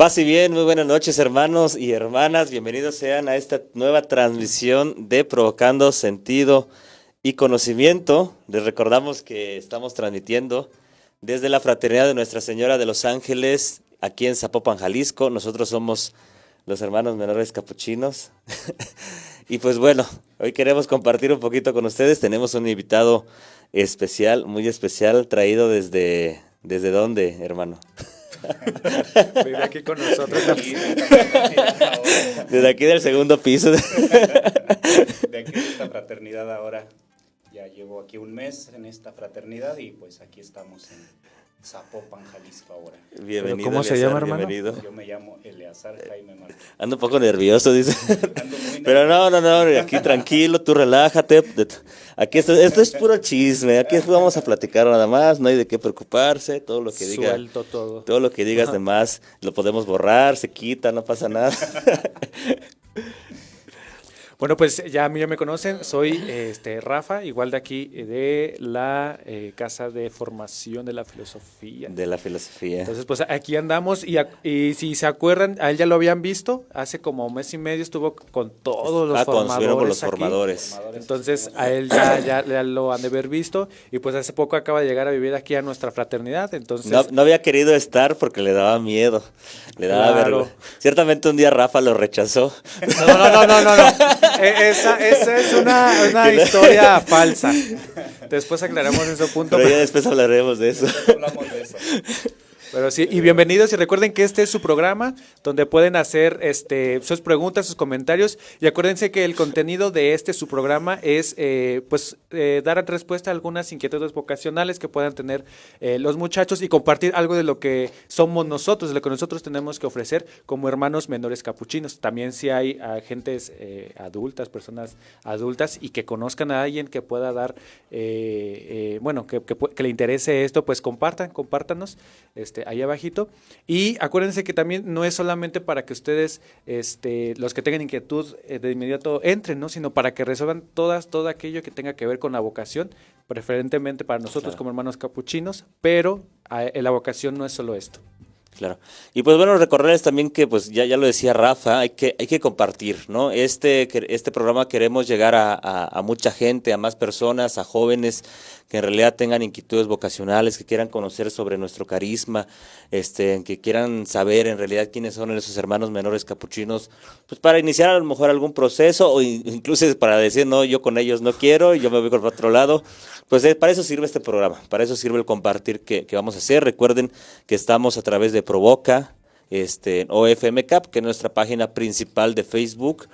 Paz y bien, muy buenas noches hermanos y hermanas, bienvenidos sean a esta nueva transmisión de Provocando Sentido y Conocimiento. Les recordamos que estamos transmitiendo desde la Fraternidad de Nuestra Señora de los Ángeles, aquí en Zapopan, Jalisco. Nosotros somos los hermanos menores capuchinos. Y pues bueno, hoy queremos compartir un poquito con ustedes. Tenemos un invitado especial, muy especial, traído ¿desde dónde, hermano? Vive aquí con nosotros. Desde aquí del segundo piso. De aquí de esta fraternidad ahora. Ya llevo aquí un mes en esta fraternidad y pues aquí estamos en Zapopan, Jalisco ahora. Bienvenido. ¿Cómo se llama, hermano? Bienvenido. Yo me llamo Eleazar Jaime Martínez. Ando un poco nervioso, dice. Ando muy Pero no, aquí tranquilo, tú relájate. Aquí esto es puro chisme, aquí vamos a platicar nada más, no hay de qué preocuparse, todo lo que diga. Suelto todo. Todo lo que digas de más lo podemos borrar, se quita, no pasa nada. Bueno, pues ya me conocen, soy Rafa, igual de aquí de la Casa de Formación de la Filosofía. De la filosofía. Entonces, pues aquí andamos y si se acuerdan, a él ya lo habían visto, hace como un mes y medio estuvo con todos los formadores con los aquí. formadores. Entonces, a él ya lo han de haber visto y pues hace poco acaba de llegar a vivir aquí a nuestra fraternidad, entonces... No había querido estar porque le daba miedo, le daba Claro. vergüenza. Ciertamente un día Rafa lo rechazó. No. Esa es una historia falsa. Después aclaramos ese punto. Pero ya después hablaremos de eso. hablamos de eso. Pero sí, y bienvenidos y recuerden que este es su programa donde pueden hacer sus preguntas, sus comentarios y acuérdense que el contenido de su programa es dar respuesta a algunas inquietudes vocacionales que puedan tener los muchachos y compartir algo de lo que somos nosotros, de lo que nosotros tenemos que ofrecer como hermanos menores capuchinos. También si hay gentes adultas, personas adultas y que conozcan a alguien que pueda dar, que le interese esto, pues compártanos. Ahí abajito. Y acuérdense que también no es solamente para que ustedes, los que tengan inquietud de inmediato entren, ¿no? Sino para que resuelvan todo aquello que tenga que ver con la vocación, preferentemente para nosotros Claro. como hermanos capuchinos, pero la vocación no es solo esto. Claro. Y pues bueno, recordarles también que pues ya lo decía Rafa, hay que compartir, ¿no? Este programa queremos llegar a mucha gente, a más personas, a jóvenes que en realidad tengan inquietudes vocacionales, que quieran conocer sobre nuestro carisma, que quieran saber en realidad quiénes son esos hermanos menores capuchinos, pues para iniciar a lo mejor algún proceso o incluso para decir, no, yo con ellos no quiero, yo me voy por otro lado. Pues para eso sirve este programa, para eso sirve el compartir que vamos a hacer. Recuerden que estamos a través de Provoca, OFMCAP, que es nuestra página principal de Facebook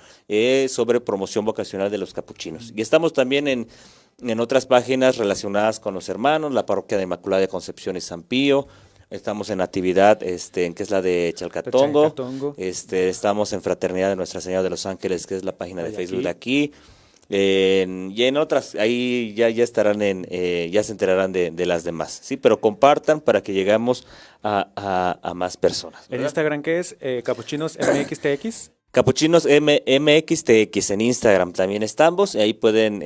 sobre promoción vocacional de los capuchinos. Y estamos también en otras páginas relacionadas con los hermanos, la Parroquia de Inmaculada de Concepción y San Pío. Estamos en actividad, que es la de Chalcatongo. Estamos en Fraternidad de Nuestra Señora de los Ángeles, que es la página de Facebook de aquí. Y en otras, ahí ya estarán ya se enterarán de las demás, ¿sí? Pero compartan para que lleguemos a más personas, ¿verdad? ¿En Instagram qué es? Capuchinos MXTX. Capuchinos MXTX en Instagram también estamos, y ahí pueden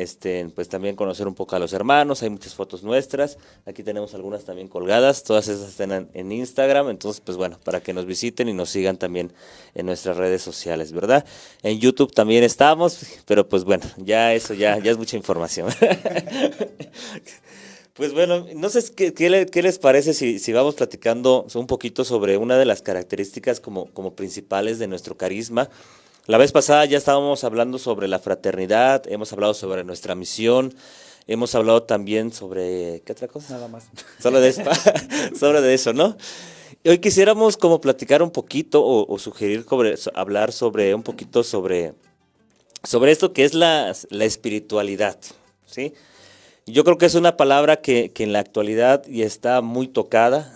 pues también conocer un poco a los hermanos, hay muchas fotos nuestras, aquí tenemos algunas también colgadas, todas esas están en Instagram, entonces pues bueno, para que nos visiten y nos sigan también en nuestras redes sociales, ¿verdad? En YouTube también estamos, pero pues bueno, ya eso ya es mucha información. Pues bueno, no sé qué les parece si vamos platicando un poquito sobre una de las características como principales de nuestro carisma. La vez pasada ya estábamos hablando sobre la fraternidad, hemos hablado sobre nuestra misión, hemos hablado también sobre... ¿qué otra cosa? Nada más. Solo de eso, solo de eso, ¿no? Y hoy quisiéramos como platicar un poquito o sugerir hablar sobre un poquito sobre esto que es la espiritualidad, ¿sí? Yo creo que es una palabra que en la actualidad ya está muy tocada,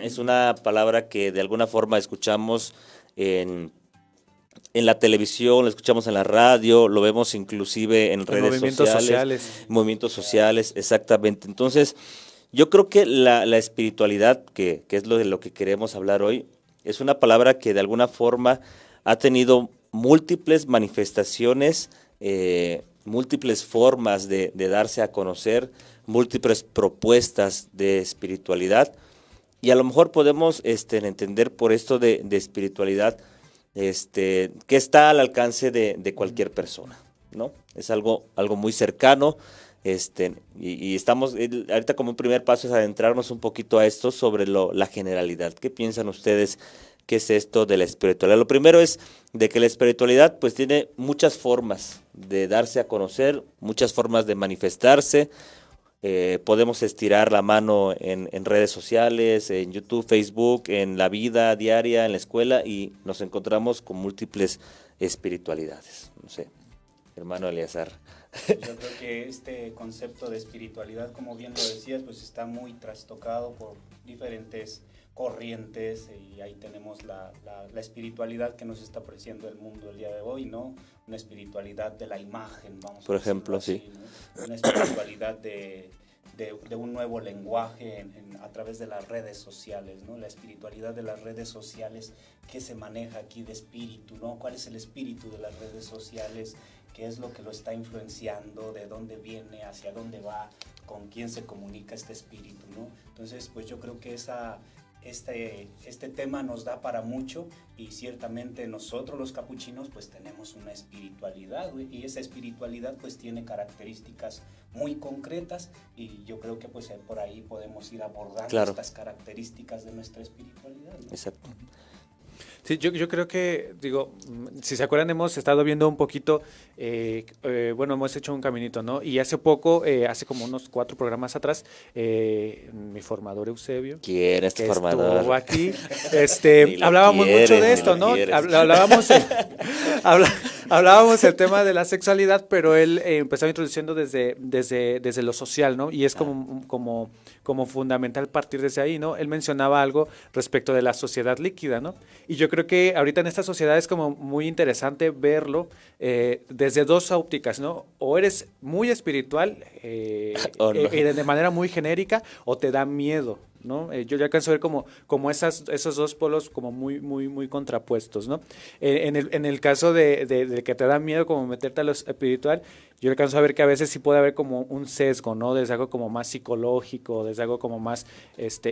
es una palabra que de alguna forma escuchamos en la televisión, lo escuchamos en la radio, lo vemos inclusive en redes sociales. Movimientos sociales, exactamente. Entonces, yo creo que la espiritualidad, que es de lo que queremos hablar hoy, es una palabra que de alguna forma ha tenido múltiples manifestaciones, múltiples formas de darse a conocer, múltiples propuestas de espiritualidad, Y a lo mejor podemos entender por esto de espiritualidad, que está al alcance de cualquier persona, ¿no? Es algo muy cercano, y estamos, ahorita como un primer paso es adentrarnos un poquito a esto sobre la generalidad. ¿Qué piensan ustedes? ¿Qué es esto de la espiritualidad? Lo primero es de que la espiritualidad pues tiene muchas formas de darse a conocer, muchas formas de manifestarse. Podemos estirar la mano en redes sociales, en YouTube, Facebook, en la vida diaria, en la escuela, y nos encontramos con múltiples espiritualidades. No sé, hermano Eleazar. Yo creo que este concepto de espiritualidad, como bien lo decías, pues está muy trastocado por diferentes corrientes, y ahí tenemos la espiritualidad que nos está ofreciendo el mundo el día de hoy, ¿no? Una espiritualidad de la imagen, vamos por a ejemplo, así, sí. ¿no? Una espiritualidad de un nuevo lenguaje a través de las redes sociales, ¿no? La espiritualidad de las redes sociales, ¿qué se maneja aquí de espíritu, ¿no? ¿Cuál es el espíritu de las redes sociales? ¿Qué es lo que lo está influenciando? ¿De dónde viene? ¿Hacia dónde va? ¿Con quién se comunica este espíritu, ¿no? Entonces, pues yo creo que este tema nos da para mucho, y ciertamente nosotros los capuchinos pues tenemos una espiritualidad, y esa espiritualidad pues tiene características muy concretas, y yo creo que pues por ahí podemos ir abordando estas características de nuestra espiritualidad, ¿no? Exacto. Sí, yo creo que, digo, si se acuerdan, hemos estado viendo un poquito, bueno, hemos hecho un caminito, ¿no? Y hace poco, hace como unos 4 programas atrás, mi formador Eusebio, ¿Quién es tu que formador? estuvo aquí, hablábamos mucho de esto, ¿no? Hablábamos el tema de la sexualidad, pero él empezaba introduciendo desde lo social, ¿no? Y es como fundamental partir desde ahí, ¿no? Él mencionaba algo respecto de la sociedad líquida, ¿no? Y yo creo que ahorita en esta sociedad es como muy interesante verlo desde 2 ópticas, ¿no? O eres muy espiritual Oh, no. de manera muy genérica, o te da miedo, ¿no? Yo ya alcanzo a ver como esos 2 polos como muy contrapuestos, ¿no? En el caso de que te da miedo como meterte a lo espiritual, yo alcanzo a ver que a veces sí puede haber como un sesgo, ¿no? Desde algo como más psicológico, desde algo como más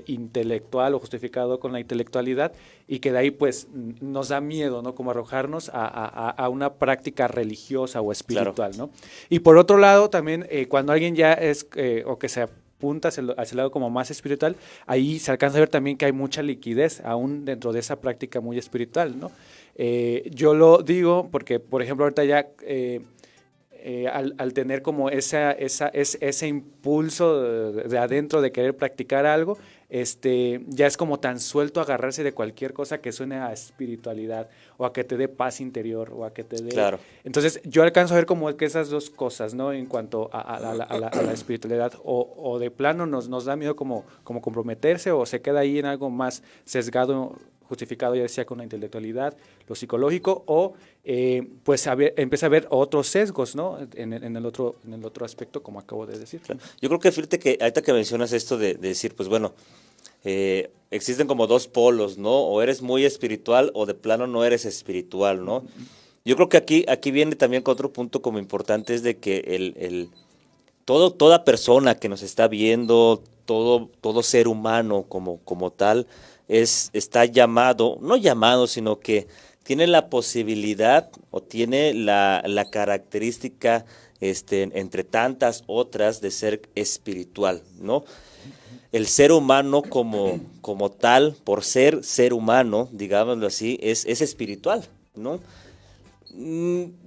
intelectual o justificado con la intelectualidad, y que de ahí pues nos da miedo, ¿no? Como arrojarnos a una práctica religiosa o espiritual, ¿no? Y por otro lado también cuando alguien ya es, o que se apunta hacia el lado como más espiritual, ahí se alcanza a ver también que hay mucha liquidez aún dentro de esa práctica muy espiritual, ¿no? Yo lo digo porque, por ejemplo, ahorita ya al tener como ese impulso de adentro de querer practicar algo, ya es como tan suelto agarrarse de cualquier cosa que suene a espiritualidad, o a que te dé paz interior, o a que te dé... Claro. Entonces yo alcanzo a ver como que esas 2 cosas, ¿no? En cuanto a la espiritualidad, o de plano nos da miedo como comprometerse, o se queda ahí en algo más sesgado, justificado, ya decía, con la intelectualidad, lo psicológico, o pues empieza a ver otros sesgos, ¿no? En el otro aspecto, como acabo de decir. Claro. Yo creo que fíjate que ahorita que mencionas esto de decir, pues bueno, existen como 2 polos, ¿no? O eres muy espiritual, o de plano no eres espiritual, ¿no? Yo creo que aquí viene también con otro punto como importante, es de que toda persona que nos está viendo, todo ser humano como tal, está llamado, no llamado, sino que tiene la posibilidad o tiene la característica, entre tantas otras, de ser espiritual, ¿no? El ser humano como tal, por ser humano, digámoslo así, es espiritual, ¿no?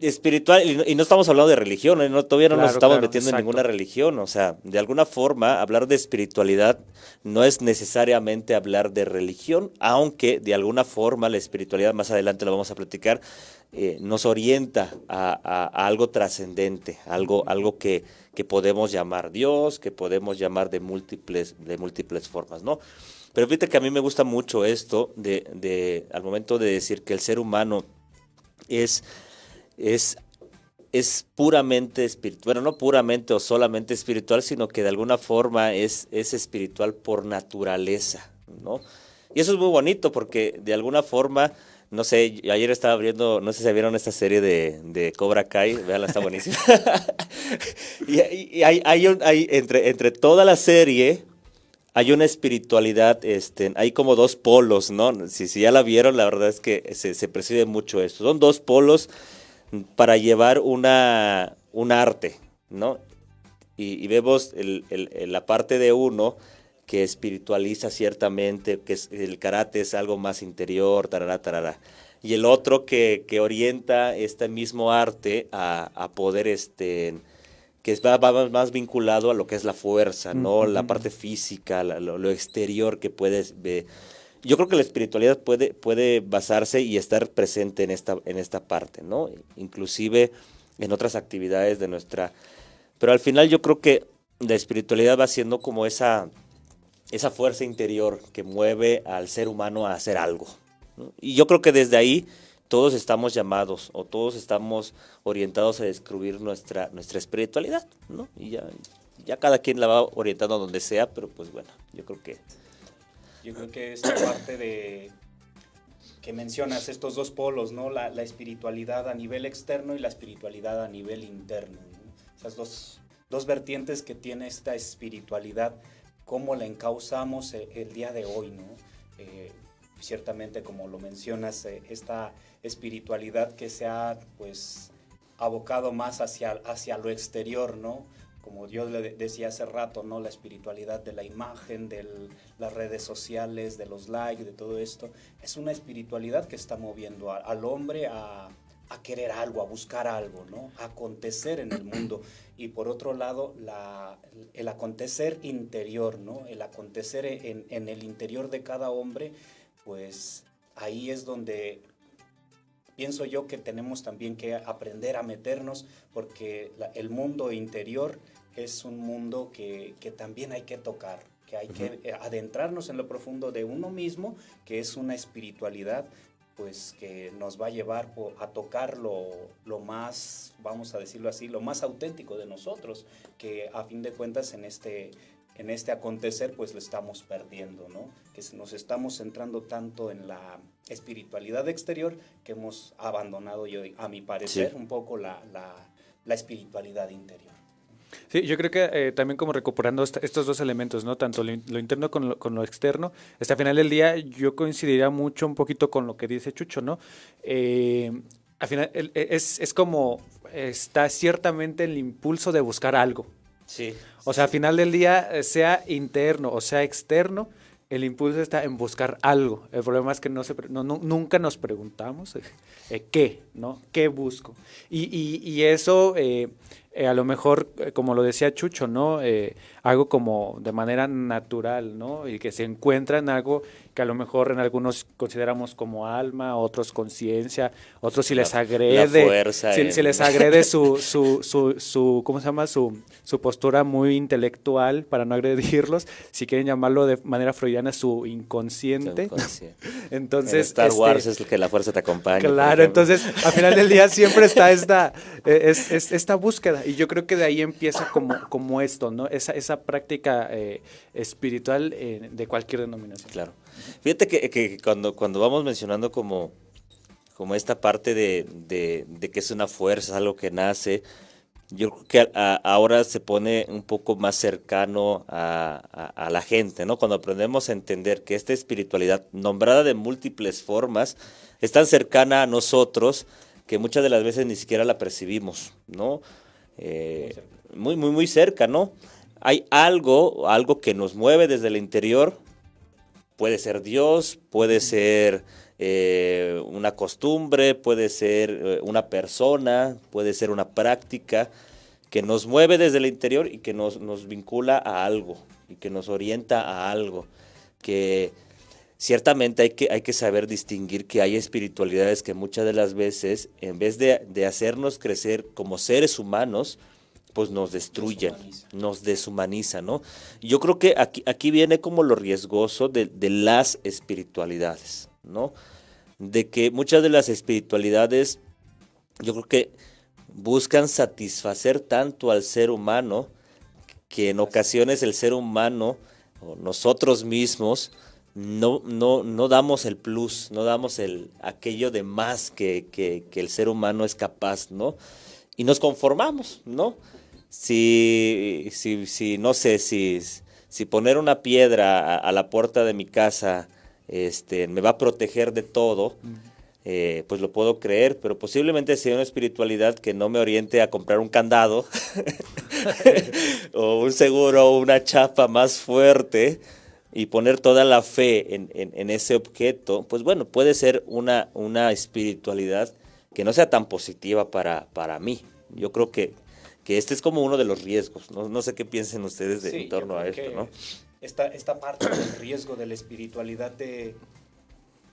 Espiritual, y no estamos hablando de religión, ¿no? Todavía no nos estamos metiendo en ninguna religión, o sea, de alguna forma hablar de espiritualidad no es necesariamente hablar de religión, aunque de alguna forma la espiritualidad, más adelante lo vamos a platicar, nos orienta a algo trascendente, algo que podemos llamar Dios, que podemos llamar de múltiples formas, ¿no? Pero fíjate que a mí me gusta mucho esto al momento de decir que el ser humano es puramente espiritual, bueno, no puramente o solamente espiritual, sino que de alguna forma es espiritual por naturaleza, ¿no? Y eso es muy bonito porque de alguna forma, no sé, ayer estaba viendo, no sé si vieron esta serie de Cobra Kai, véanla, está buenísima. y hay entre toda la serie hay una espiritualidad, hay como dos polos, ¿no? Si ya la vieron, la verdad es que se percibe mucho esto. Son dos polos para llevar un arte, ¿no? Y vemos la parte de uno que espiritualiza ciertamente, que el karate es algo más interior, tarará, tarará. Y el otro que orienta este mismo arte a poder, que va más vinculado a lo que es la fuerza, ¿no? La parte física, lo exterior que puedes ver. Yo creo que la espiritualidad puede basarse y estar presente en esta parte, ¿no? Inclusive en otras actividades de nuestra... Pero al final yo creo que la espiritualidad va siendo como esa fuerza interior que mueve al ser humano a hacer algo, ¿no? Y yo creo que desde ahí todos estamos llamados o todos estamos orientados a descubrir nuestra espiritualidad, ¿no? Y ya cada quien la va orientando a donde sea, pero pues bueno, yo creo que esta parte de que mencionas, estos dos polos, ¿no? La espiritualidad a nivel externo y la espiritualidad a nivel interno, ¿no? Esas dos vertientes que tiene esta espiritualidad, cómo la encauzamos el día de hoy, ¿no? Ciertamente, como lo mencionas, esta espiritualidad que se ha, pues, abocado más hacia lo exterior, ¿no? Como yo le decía hace rato, ¿no? La espiritualidad de la imagen, de las redes sociales, de los likes, de todo esto, es una espiritualidad que está moviendo al hombre a querer algo, a buscar algo, ¿no? A acontecer en el mundo. Y por otro lado, el acontecer interior, ¿no? El acontecer en el interior de cada hombre, pues ahí es donde pienso yo que tenemos también que aprender a meternos, porque el mundo interior es un mundo que también hay que tocar, que hay que adentrarnos en lo profundo de uno mismo, que es una espiritualidad pues que nos va a llevar a tocar lo más, vamos a decirlo así, lo más auténtico de nosotros, que a fin de cuentas en este acontecer pues lo estamos perdiendo, ¿no? Que nos estamos centrando tanto en la espiritualidad exterior que hemos abandonado, yo, a mi parecer, un poco la espiritualidad interior. Sí, yo creo que también como recuperando estos dos elementos, ¿no? Tanto lo interno con lo externo, hasta el final del día yo coincidiría mucho un poquito con lo que dice Chucho, ¿no? Al final es como está ciertamente el impulso de buscar algo. sí. O sea, al final del día, sea interno o sea externo, el impulso está en buscar algo. El problema es que nunca nos preguntamos qué, ¿no? ¿Qué busco? Y eso, a lo mejor, como lo decía Chucho, ¿no? Algo como de manera natural, ¿no? Y que se encuentra en algo que a lo mejor en algunos consideramos como alma, otros conciencia, otros si les agrede, la fuerza, si les agrede su ¿cómo se llama? Su postura muy intelectual, para no agredirlos, si quieren llamarlo de manera freudiana, su inconsciente. Entonces, en Star Wars es que la fuerza te acompaña. Claro, entonces al final del día siempre está esta búsqueda, y yo creo que de ahí empieza como esto, ¿no? Esa práctica espiritual de cualquier denominación. Claro. Fíjate que cuando vamos mencionando como esta parte de que es una fuerza, algo que nace, yo creo que ahora se pone un poco más cercano a la gente, ¿no? Cuando aprendemos a entender que esta espiritualidad, nombrada de múltiples formas, es tan cercana a nosotros que muchas de las veces ni siquiera la percibimos, ¿no? Muy, muy, muy cerca, ¿no? Hay algo que nos mueve desde el interior. Puede ser Dios, puede ser una costumbre, puede ser una persona, puede ser una práctica que nos mueve desde el interior y que nos vincula a algo y que nos orienta a algo. Que ciertamente hay que saber distinguir que hay espiritualidades que muchas de las veces, en vez de hacernos crecer como seres humanos, pues nos destruyen, nos deshumanizan, ¿no? Yo creo que aquí viene como lo riesgoso de las espiritualidades, ¿no? De que muchas de las espiritualidades, yo creo que buscan satisfacer tanto al ser humano, que en ocasiones el ser humano, o nosotros mismos, no damos el plus, no damos aquello de más que el ser humano es capaz, ¿no? Y nos conformamos, ¿no? Si no sé, si si poner una piedra a la puerta de mi casa me va a proteger de todo, pues lo puedo creer, pero posiblemente sea una espiritualidad que no me oriente a comprar un candado o un seguro o una chapa más fuerte y poner toda la fe en ese objeto. Pues bueno, puede ser una espiritualidad que no sea tan positiva para mí. Yo creo que este es como uno de los riesgos. No sé qué piensen ustedes en torno a esto, ¿no? Esta parte del riesgo de la espiritualidad, de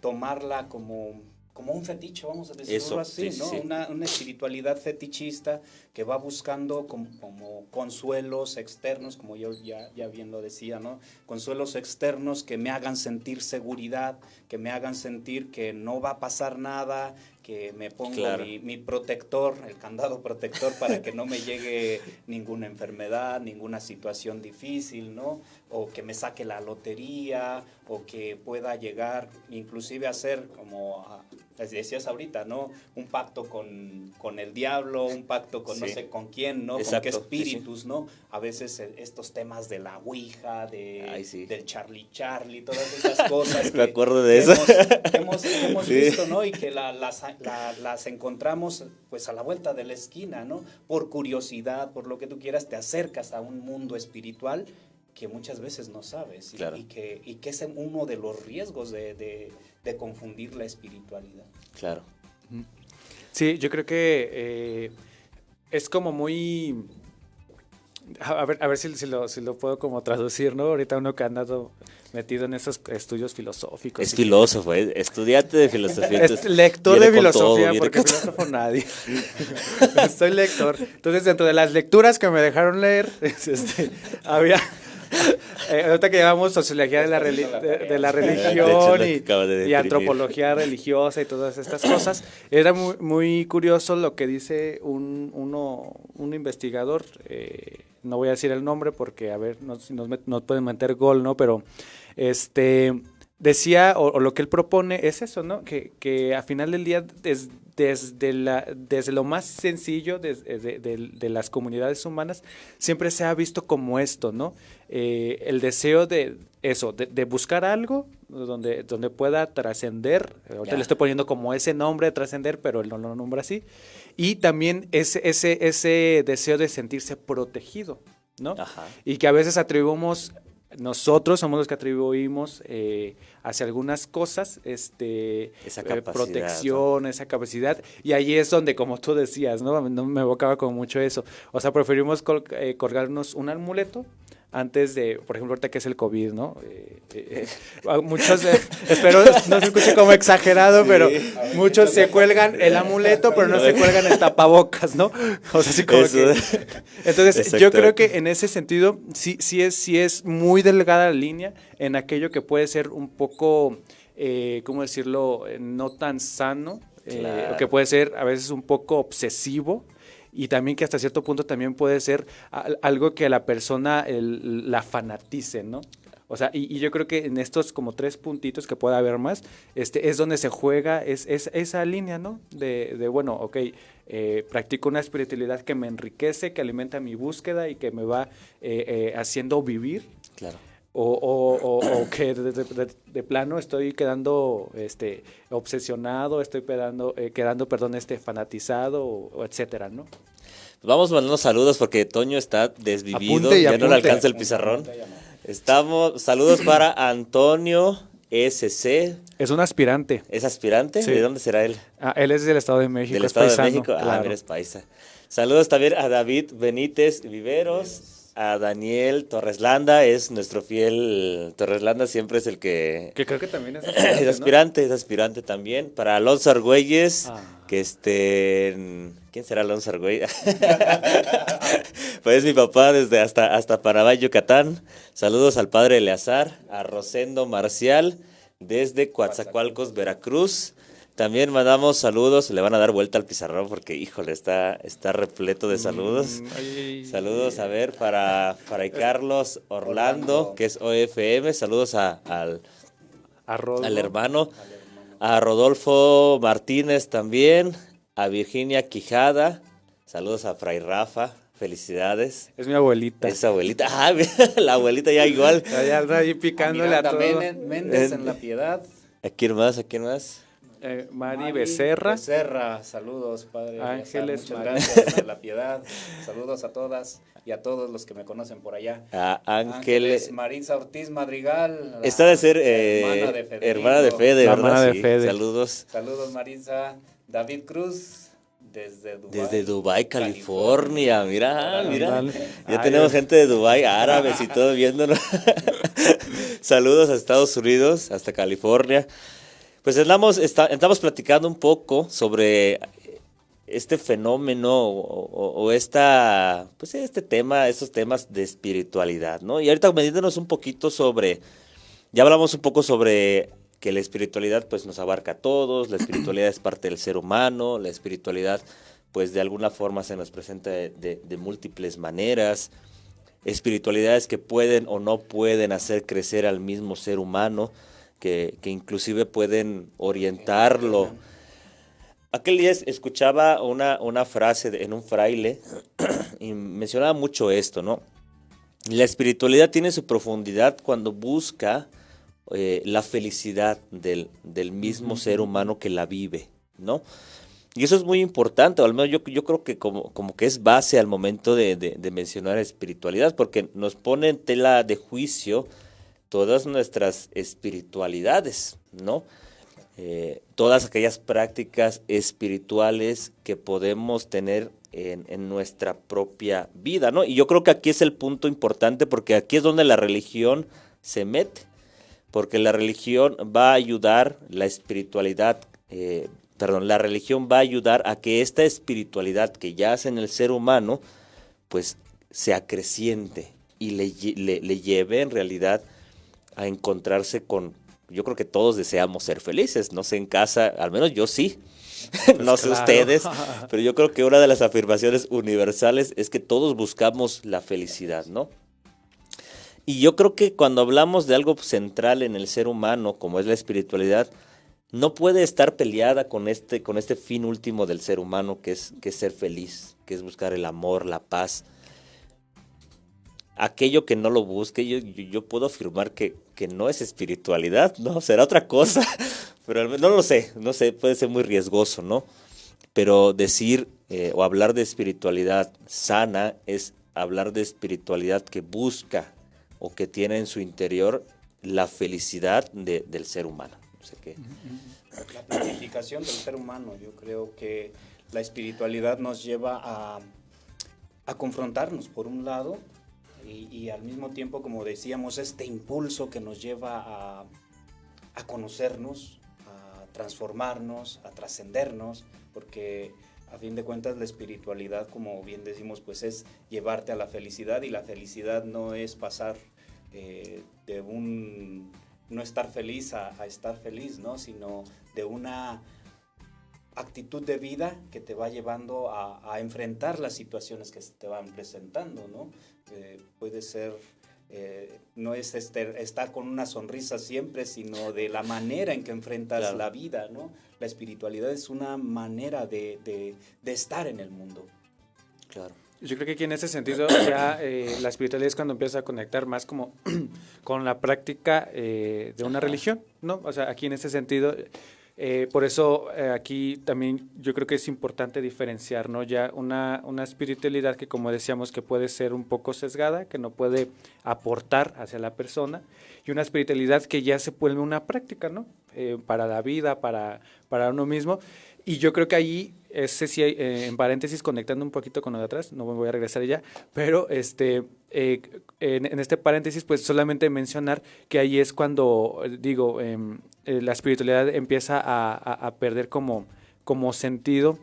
tomarla como un fetiche, vamos a decirlo así, ¿no? Sí. Una espiritualidad fetichista que va buscando como consuelos externos, como yo ya bien lo decía, ¿no? Consuelos externos que me hagan sentir seguridad, que me hagan sentir que no va a pasar nada, que me pongo mi protector, el candado protector para que no me llegue ninguna enfermedad, ninguna situación difícil, ¿no? O que me saque la lotería, o que pueda llegar inclusive a ser como les decías ahorita, ¿no? Un pacto con el diablo, un pacto con no sé con quién, ¿no? Exacto. Con qué espíritus, ¿no? A veces estos temas de la Ouija, del Charlie, todas esas cosas. Me acuerdo de eso. Hemos visto, ¿no? Y que las encontramos pues a la vuelta de la esquina, ¿no? Por curiosidad, por lo que tú quieras, te acercas a un mundo espiritual que muchas veces no sabes, claro. y que es uno de los riesgos de confundir la espiritualidad. Claro. Sí, yo creo que es como muy... A ver si lo puedo como traducir, ¿no? Ahorita uno que ha andado metido en esos estudios filosóficos. Es filósofo, estudiante de filosofía. Es lector de filosofía, porque filósofo nadie. Soy lector. Entonces, dentro de las lecturas que me dejaron leer, había... ahorita que llevamos sociología de la religión y antropología religiosa y todas estas cosas, era muy curioso lo que dice un investigador, no voy a decir el nombre porque a ver, nos pueden meter gol, ¿no? Pero decía, o lo que él propone es eso, ¿no? Que a final del día, desde lo más sencillo de las comunidades humanas, siempre se ha visto como esto, ¿no? El deseo de eso, de buscar algo donde pueda trascender. Ahorita le estoy poniendo como ese nombre de trascender, pero él no lo nombra así. Y también ese deseo de sentirse protegido, ¿no? Ajá. Y que a veces atribuimos... Nosotros somos los que atribuimos hacia algunas cosas esa capacidad, protección, ¿no? Esa capacidad, y ahí es donde, como tú decías, no me evocaba como mucho eso, o sea, preferimos colgarnos un amuleto antes de, por ejemplo, ahorita que es el COVID, ¿no? Muchos, espero no se escuche como exagerado, sí, pero muchos se cuelgan el amuleto, pero no se cuelgan el tapabocas, ¿no? O sea, así como que... Entonces, yo creo que en ese sentido, sí es muy delgada la línea en aquello que puede ser un poco, ¿cómo decirlo?, no tan sano, claro. Que puede ser a veces un poco obsesivo, y también que hasta cierto punto también puede ser algo que a la persona la fanatice, ¿no? O sea, y yo creo que en estos como 3 puntitos que puede haber más, es donde se juega esa línea, ¿no? De bueno, ok, practico una espiritualidad que me enriquece, que alimenta mi búsqueda y que me va haciendo vivir. Claro. O que de plano estoy quedando obsesionado, estoy quedando fanatizado, o etcétera, ¿no? Pues vamos mandando saludos porque Toño está desvivido, ya no le alcanza el pizarrón. Saludos para Antonio SC. Es un aspirante. ¿Es aspirante? Sí. ¿De dónde será él? Él es del Estado de México. ¿Del Estado paisano, de México? Claro. Mira, es paisa. Saludos también a David Benítez Viveros. A Daniel Torreslanda, es nuestro fiel Torreslanda, siempre es el que creo que también es aspirante, ¿no? Es aspirante también. Para Alonso Argüelles, que ¿quién será Alonso Argüelles? Pues es mi papá desde hasta Panamá, Yucatán. Saludos al padre Eleazar, a Rosendo Marcial desde Coatzacoalcos, Veracruz. También mandamos saludos, le van a dar vuelta al pizarrón porque, híjole, está repleto de saludos. Saludos, a ver, para Carlos Orlando, que es OFM. Saludos al hermano. A Rodolfo Martínez también. A Virginia Quijada. Saludos a Fray Rafa Felicidades. Es mi abuelita. Esa abuelita. Ah, la abuelita ya igual. Ya anda ahí picándole a Miranda todo. Méndez en La Piedad. ¿A quién más? ¿A quién más? Mari Becerra. Becerra, saludos, padre. Ángeles, Muchas Mari. gracias a La Piedad. Saludos a todas y a todos los que me conocen por allá. A Ángeles. Maritza Ortiz Madrigal. Esta de ser hermana de Federico. hermana de Fede, La ¿verdad? hermana de Sí. Fede. Saludos. Saludos, Maritza. David Cruz, desde Dubái. Desde Dubái, California. Mira, mira. Ándale. Ya Ay, tenemos gente de Dubái, árabes y todo viéndonos. Saludos a Estados Unidos, hasta California. Pues estamos platicando un poco sobre este fenómeno o este tema, esos temas de espiritualidad, ¿no? Y ahorita metiéndonos un poquito ya hablamos un poco sobre que la espiritualidad pues nos abarca a todos, la espiritualidad es parte del ser humano, la espiritualidad pues de alguna forma se nos presenta de múltiples maneras, espiritualidades que pueden o no pueden hacer crecer al mismo ser humano, que inclusive pueden orientarlo. Aquel día escuchaba una frase en un fraile y mencionaba mucho esto, ¿no? La espiritualidad tiene su profundidad cuando busca la felicidad del mismo ser humano que la vive, ¿no? Y eso es muy importante, o al menos yo creo que como que es base al momento de mencionar espiritualidad, porque nos pone en tela de juicio todas nuestras espiritualidades, ¿no? Todas aquellas prácticas espirituales que podemos tener en nuestra propia vida, ¿no? Y yo creo que aquí es el punto importante, porque aquí es donde la religión se mete, porque la religión va a ayudar, la religión va a ayudar a que esta espiritualidad que yace en el ser humano, pues se acreciente y le lleve en realidad a encontrarse yo creo que todos deseamos ser felices, no sé en casa, al menos yo sí, Pues no sé claro. ustedes, pero yo creo que una de las afirmaciones universales es que todos buscamos la felicidad, ¿no? Y yo creo que cuando hablamos de algo central en el ser humano, como es la espiritualidad, no puede estar peleada con este fin último del ser humano, que es ser feliz, que es buscar el amor, la paz. Aquello que no lo busque, yo puedo afirmar que no es espiritualidad, ¿no? Será otra cosa, pero no lo sé, puede ser muy riesgoso, ¿no? Pero decir o hablar de espiritualidad sana es hablar de espiritualidad que busca o que tiene en su interior la felicidad del ser humano. No sé qué. La planificación del ser humano, yo creo que la espiritualidad nos lleva a confrontarnos por un lado y al mismo tiempo, como decíamos, este impulso que nos lleva a conocernos, a transformarnos, a trascendernos, porque a fin de cuentas la espiritualidad, como bien decimos, pues es llevarte a la felicidad, y la felicidad no es pasar de un no estar feliz a estar feliz, ¿no? Sino de una actitud de vida que te va llevando a enfrentar las situaciones que se te van presentando, ¿no? Puede ser, no es estar con una sonrisa siempre, sino de la manera en que enfrentas Claro. la vida, ¿no? La espiritualidad es una manera de estar en el mundo. Claro. Yo creo que aquí en ese sentido ya la espiritualidad es cuando empieza a conectar más como con la práctica de una religión, ¿no? O sea, aquí en ese sentido, por eso aquí también yo creo que es importante diferenciar, ¿no? Ya una espiritualidad que, como decíamos, que puede ser un poco sesgada, que no puede aportar hacia la persona, y una espiritualidad que ya se vuelve una práctica, ¿no? Para la vida, para uno mismo. Y yo creo que ahí, sí, en paréntesis, conectando un poquito con lo de atrás, no me voy a regresar ya, pero en este paréntesis, pues solamente mencionar que ahí es cuando, la espiritualidad empieza a perder como sentido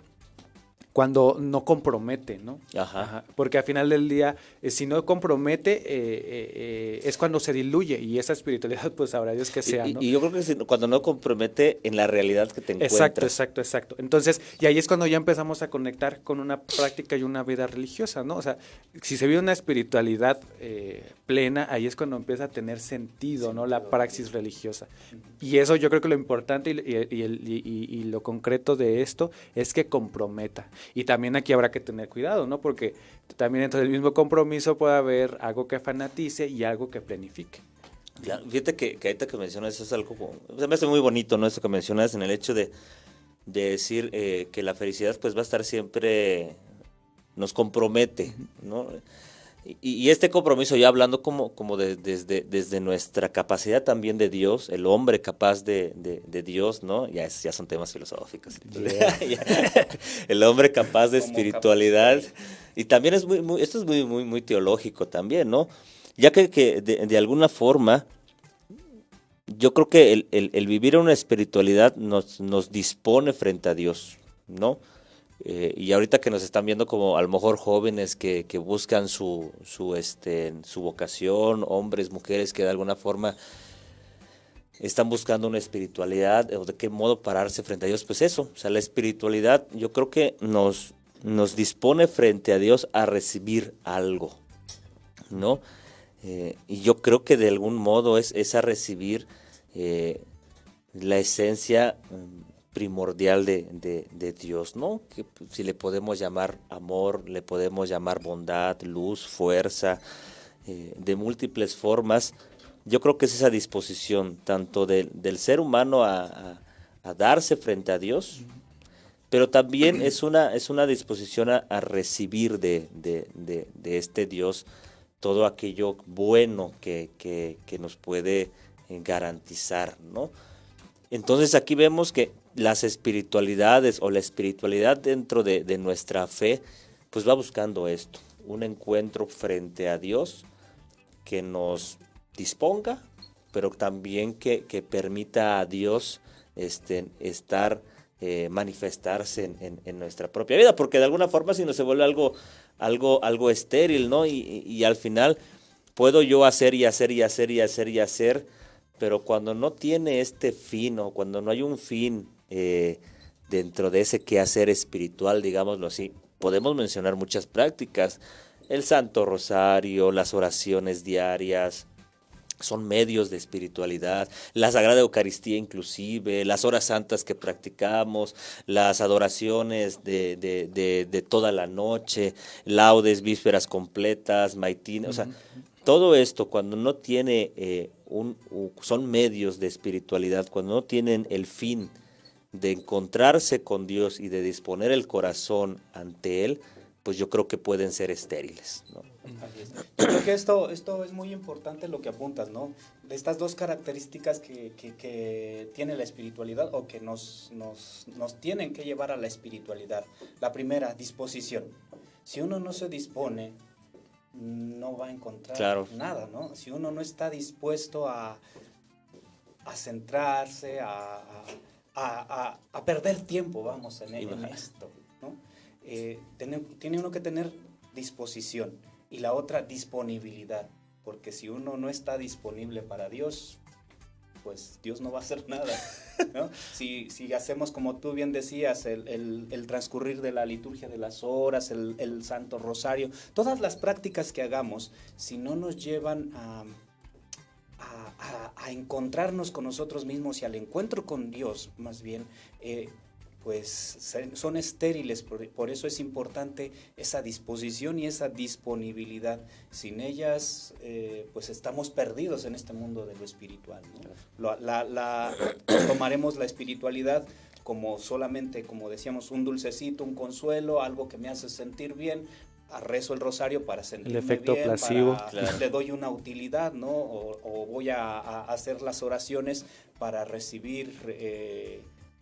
cuando no compromete, ¿no? Ajá. Porque al final del día, si no compromete, es cuando se diluye, y esa espiritualidad, pues sabrá Dios que sea, ¿no? Y yo creo que cuando no compromete en la realidad que te encuentras. Exacto. Entonces, y ahí es cuando ya empezamos a conectar con una práctica y una vida religiosa, ¿no? O sea, si se vive una espiritualidad plena, ahí es cuando empieza a tener sentido, ¿no? La praxis religiosa. Y eso yo creo que lo importante y lo concreto de esto es que comprometa. Y también aquí habrá que tener cuidado, ¿no? Porque también dentro del mismo compromiso puede haber algo que fanatice y algo que planifique. Claro, fíjate que ahorita que mencionas eso es algo como, se me hace muy bonito, ¿no? Eso que mencionas en el hecho de decir que la felicidad pues va a estar siempre, nos compromete, ¿no? Y este compromiso ya hablando como desde nuestra capacidad también de Dios, el hombre capaz de Dios, ¿no? Ya son temas filosóficos. El hombre capaz de espiritualidad. Y también esto es muy teológico también, ¿no? Ya que de alguna forma, yo creo que el vivir una espiritualidad nos dispone frente a Dios, ¿no? Y ahorita que nos están viendo como a lo mejor jóvenes que buscan su vocación, hombres, mujeres que de alguna forma están buscando una espiritualidad o de qué modo pararse frente a Dios, pues eso, o sea, la espiritualidad yo creo que nos dispone frente a Dios a recibir algo, ¿no? Y yo creo que de algún modo es a recibir la esencia primordial de Dios, ¿no? Que si le podemos llamar amor, le podemos llamar bondad, luz, fuerza, de múltiples formas. Yo creo que es esa disposición tanto del ser humano a darse frente a Dios, pero también es una disposición a recibir de este Dios todo aquello bueno que nos puede garantizar, ¿no? Entonces aquí vemos que las espiritualidades o la espiritualidad dentro de nuestra fe, pues va buscando esto, un encuentro frente a Dios que nos disponga, pero también que permita a Dios estar, manifestarse en nuestra propia vida, porque de alguna forma si no se vuelve algo estéril, ¿no? Y al final puedo yo hacer y hacer y hacer y hacer y hacer, pero cuando no tiene este fin o cuando no hay un fin dentro de ese quehacer espiritual, digámoslo así, podemos mencionar muchas prácticas, el Santo Rosario, las oraciones diarias, son medios de espiritualidad, la Sagrada Eucaristía inclusive, las horas santas que practicamos, las adoraciones de toda la noche, laudes, vísperas completas, maitines, o sea, todo esto cuando no tiene son medios de espiritualidad, cuando no tienen el fin de encontrarse con Dios y de disponer el corazón ante Él, pues yo creo que pueden ser estériles, ¿no? Yo creo que esto es muy importante lo que apuntas, ¿no? De estas dos características que tiene la espiritualidad o que nos tienen que llevar a la espiritualidad. La primera, disposición. Si uno no se dispone, no va a encontrar nada, ¿no? Si uno no está dispuesto a centrarse, a perder tiempo, vamos, en esto, ¿no? Tiene uno que tener disposición y la otra disponibilidad, porque si uno no está disponible para Dios, pues Dios no va a hacer nada, ¿no? Si hacemos, como tú bien decías, el transcurrir de la liturgia de las horas, el Santo Rosario, todas las prácticas que hagamos, si no nos llevan a encontrarnos con nosotros mismos y al encuentro con Dios, más bien, pues son estériles. Por eso es importante esa disposición y esa disponibilidad. Sin ellas, pues estamos perdidos en este mundo de lo espiritual, ¿no? Tomaremos la espiritualidad como solamente, como decíamos, un dulcecito, un consuelo, algo que me hace sentir bien. Rezo el rosario para sentirme bien, el efecto placebo, le doy una utilidad, ¿no? O voy a hacer las oraciones para recibir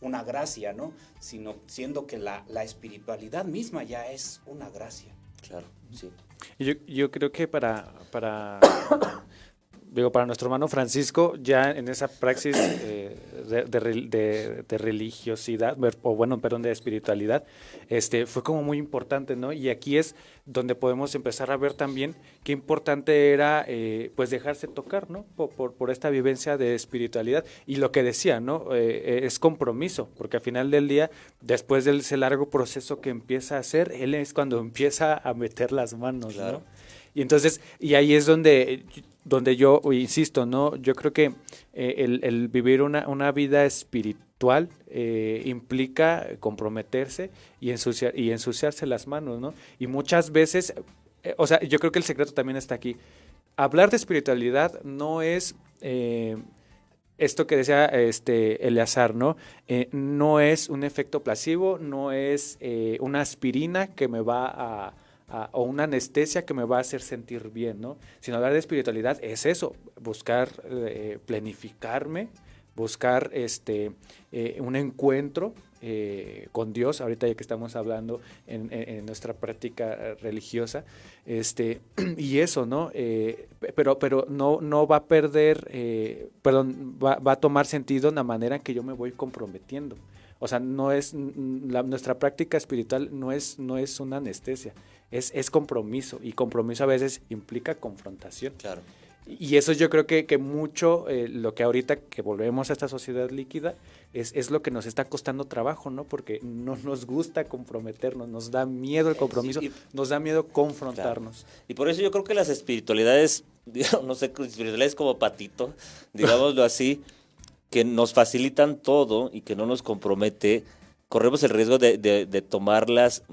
una gracia, ¿no? Siendo que la espiritualidad misma ya es una gracia. Claro, sí. Yo creo que para nuestro hermano Francisco, ya en esa praxis de religiosidad, de espiritualidad, fue como muy importante, ¿no? Y aquí es donde podemos empezar a ver también qué importante era, pues, dejarse tocar, ¿no? Por esta vivencia de espiritualidad. Y lo que decía, ¿no? Es compromiso, porque al final del día, después de ese largo proceso que empieza a hacer, él es cuando empieza a meter las manos, claro, ¿no? Y entonces, y ahí es donde yo insisto, ¿no? Yo creo que el vivir una vida espiritual implica comprometerse y ensuciarse las manos, ¿no? Y muchas veces, o sea, yo creo que el secreto también está aquí. Hablar de espiritualidad no es esto que decía Eleazar, ¿no? No es un efecto placebo, no es una aspirina que me va o una anestesia que me va a hacer sentir bien, ¿no? Sino hablar de espiritualidad es eso, buscar planificarme, buscar un encuentro con Dios, ahorita ya que estamos hablando en nuestra práctica religiosa, y eso, ¿no? Pero no va a perder, va a tomar sentido en la manera en que yo me voy comprometiendo. O sea, no es nuestra práctica espiritual no es una anestesia, es compromiso, y compromiso a veces implica confrontación. Claro. Y eso yo creo que mucho lo que ahorita que volvemos a esta sociedad líquida es lo que nos está costando trabajo, ¿no? Porque no nos gusta comprometernos, nos da miedo el compromiso, Sí, nos da miedo confrontarnos. Claro. Y por eso yo creo que las espiritualidades, no sé, espiritualidades como Patito, digámoslo así, que nos facilitan todo y que no nos compromete, corremos el riesgo de tomarlas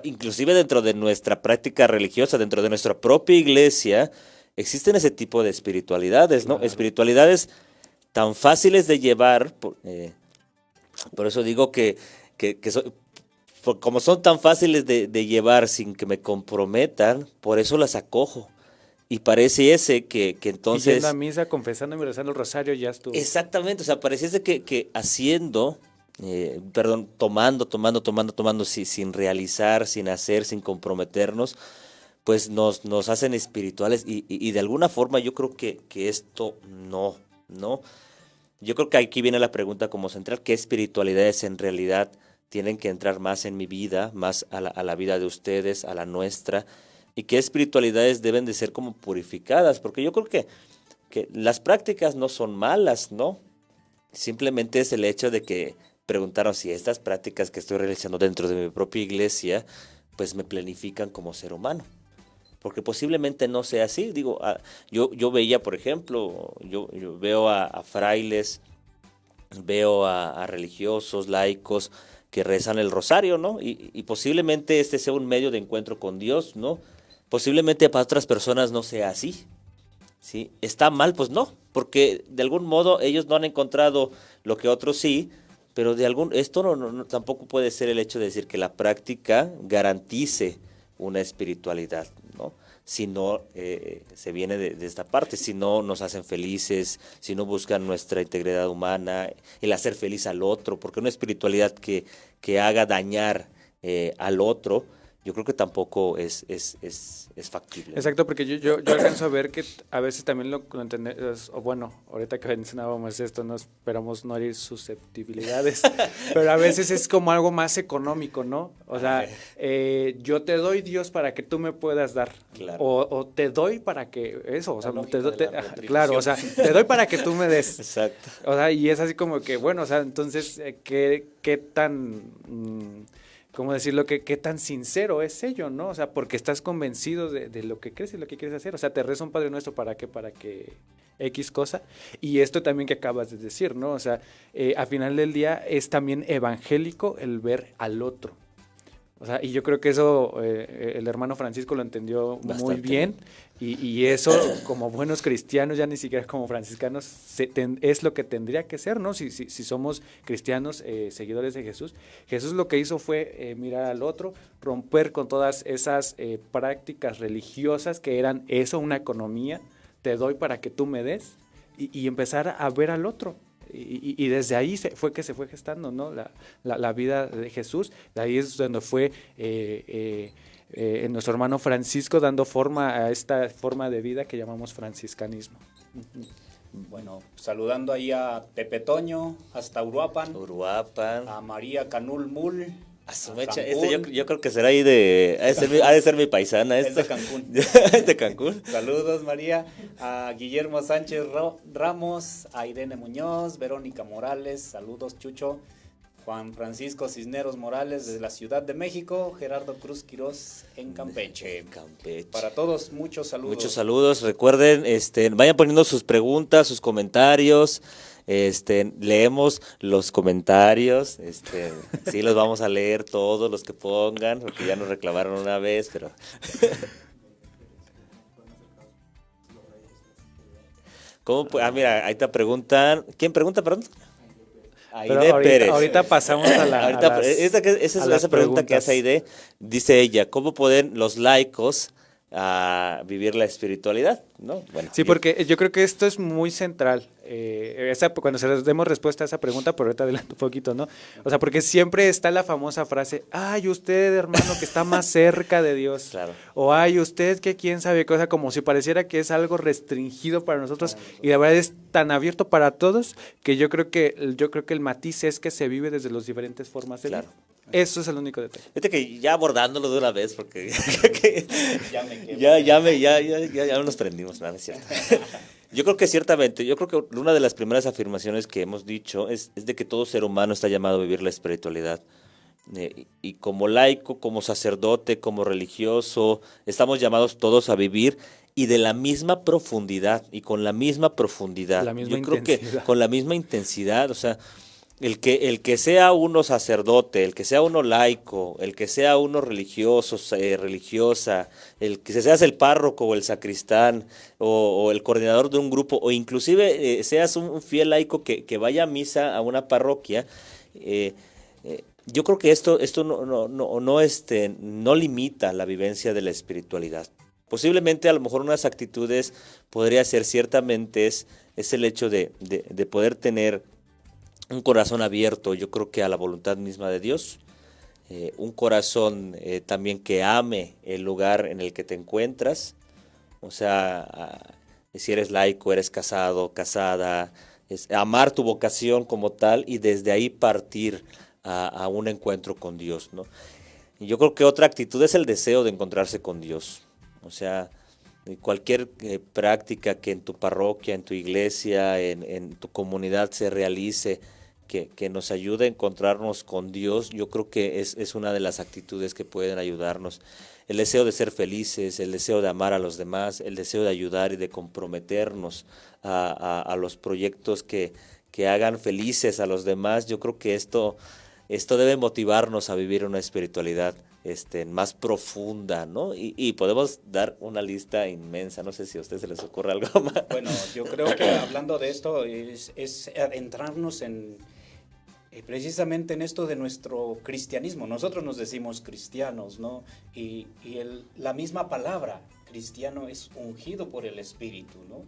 inclusive dentro de nuestra práctica religiosa, dentro de nuestra propia iglesia. Existen ese tipo de espiritualidades, ¿no? Claro. Espiritualidades tan fáciles de llevar, por eso digo que como son tan fáciles de llevar sin que me comprometan, por eso las acojo. Y pareciese que entonces... Y yendo a misa, confesando y rezando el rosario, ya estuvo. Exactamente, o sea, pareciese que haciendo, tomando, sin realizar, sin hacer, sin comprometernos, pues nos hacen espirituales y de alguna forma yo creo que esto no. Yo creo que aquí viene la pregunta como central, ¿qué espiritualidades en realidad tienen que entrar más en mi vida, más a la vida de ustedes, a la nuestra? ¿Y qué espiritualidades deben de ser como purificadas? Porque yo creo que las prácticas no son malas, ¿no? Simplemente es el hecho de que preguntaron si estas prácticas que estoy realizando dentro de mi propia iglesia, pues me planifican como ser humano. Porque posiblemente no sea así. Digo, yo veía, por ejemplo, yo veo a frailes, veo a religiosos, laicos, que rezan el rosario, ¿no? Y posiblemente este sea un medio de encuentro con Dios, ¿no? Posiblemente para otras personas no sea así, ¿sí? ¿Está mal? Pues no, porque de algún modo ellos no han encontrado lo que otros sí, pero esto no tampoco puede ser el hecho de decir que la práctica garantice una espiritualidad, ¿no? Si no se viene de esta parte, si no nos hacen felices, si no buscan nuestra integridad humana, el hacer feliz al otro, porque una espiritualidad que haga dañar al otro, yo creo que tampoco es factible. Exacto, porque yo alcanzo a ver que a veces también lo entendemos, o bueno, ahorita que mencionábamos esto, no esperamos no herir susceptibilidades, pero a veces es como algo más económico, ¿no? O sea, yo te doy Dios para que tú me puedas dar, claro. o te doy para que eso, o sea, claro, o sea, te doy para que tú me des. Exacto. O sea, y es así como que, bueno, o sea, entonces, ¿qué tan... ¿cómo decirlo? ¿Qué tan sincero es ello, no? O sea, porque estás convencido de lo que crees y lo que quieres hacer. O sea, te reza un Padre Nuestro para que X cosa. Y esto también que acabas de decir, ¿no? O sea, al final del día es también evangélico el ver al otro. O sea, y yo creo que eso el hermano Francisco lo entendió muy bien. Y eso, como buenos cristianos, ya ni siquiera como franciscanos, es lo que tendría que ser, ¿no? Si somos cristianos, seguidores de Jesús. Jesús lo que hizo fue mirar al otro, romper con todas esas prácticas religiosas que eran eso, una economía, te doy para que tú me des, y empezar a ver al otro. Y desde ahí fue que se fue gestando, ¿no? La vida de Jesús. De ahí es donde fue nuestro hermano Francisco dando forma a esta forma de vida que llamamos franciscanismo. Bueno, saludando ahí a Pepe Toño, hasta Uruapan. A María Canul Mul. A su mecha, yo creo que será ahí ha de ser mi paisana. Es de Cancún. Es de Cancún. Saludos, María. A Guillermo Sánchez Ramos, a Irene Muñoz, Verónica Morales, saludos, Chucho. Juan Francisco Cisneros Morales desde la Ciudad de México, Gerardo Cruz Quirós en Campeche. Para todos, muchos saludos. Muchos saludos. Recuerden, vayan poniendo sus preguntas, sus comentarios. Leemos los comentarios. Sí, los vamos a leer todos los que pongan, porque ya nos reclamaron una vez, pero. Mira, ahí te preguntan. ¿Quién pregunta, perdón? Aide Pérez. Ahorita pasamos a esa pregunta que hace Aide, dice ella, ¿cómo pueden los laicos vivir la espiritualidad? ¿No? Bueno, sí, porque yo creo que esto es muy central. Cuando se les demos respuesta a esa pregunta, por ahorita adelanto un poquito, ¿no? O sea, porque siempre está la famosa frase, ay, usted, hermano, que está más cerca de Dios. Claro. O ay, usted que quién sabe cosa, como si pareciera que es algo restringido para nosotros. Y la verdad es tan abierto para todos que yo creo que el matiz es que se vive desde las diferentes formas de vida. Eso es el único detalle. Fíjate que ya abordándolo de una vez, porque ya nos prendimos, nada, es cierto. Yo creo que ciertamente, una de las primeras afirmaciones que hemos dicho es de que todo ser humano está llamado a vivir la espiritualidad. Y como laico, como sacerdote, como religioso, estamos llamados todos a vivir y de la misma profundidad y con la misma profundidad. Creo que con la misma intensidad, o sea, el que sea uno sacerdote, el que sea uno laico, el que sea uno religioso, religiosa, el que seas el párroco o el sacristán o el coordinador de un grupo o inclusive seas un fiel laico que vaya a misa a una parroquia, yo creo que esto no limita la vivencia de la espiritualidad. Posiblemente a lo mejor unas actitudes podría ser ciertamente es el hecho de poder tener un corazón abierto, yo creo que a la voluntad misma de Dios, un corazón también que ame el lugar en el que te encuentras, o sea, si eres laico, eres casado, casada, amar tu vocación como tal y desde ahí partir a un encuentro con Dios, ¿no? Y yo creo que otra actitud es el deseo de encontrarse con Dios, o sea, cualquier práctica que en tu parroquia, en tu iglesia, en tu comunidad se realice, que nos ayude a encontrarnos con Dios, yo creo que es una de las actitudes que pueden ayudarnos. El deseo de ser felices, el deseo de amar a los demás, el deseo de ayudar y de comprometernos a los proyectos que hagan felices a los demás, yo creo que esto debe motivarnos a vivir una espiritualidad más profunda, ¿no? Y podemos dar una lista inmensa, no sé si a ustedes se les ocurre algo más. Bueno, yo creo que hablando de esto es adentrarnos precisamente en esto de nuestro cristianismo. Nosotros nos decimos cristianos, ¿no? Y la misma palabra cristiano es ungido por el Espíritu, ¿no?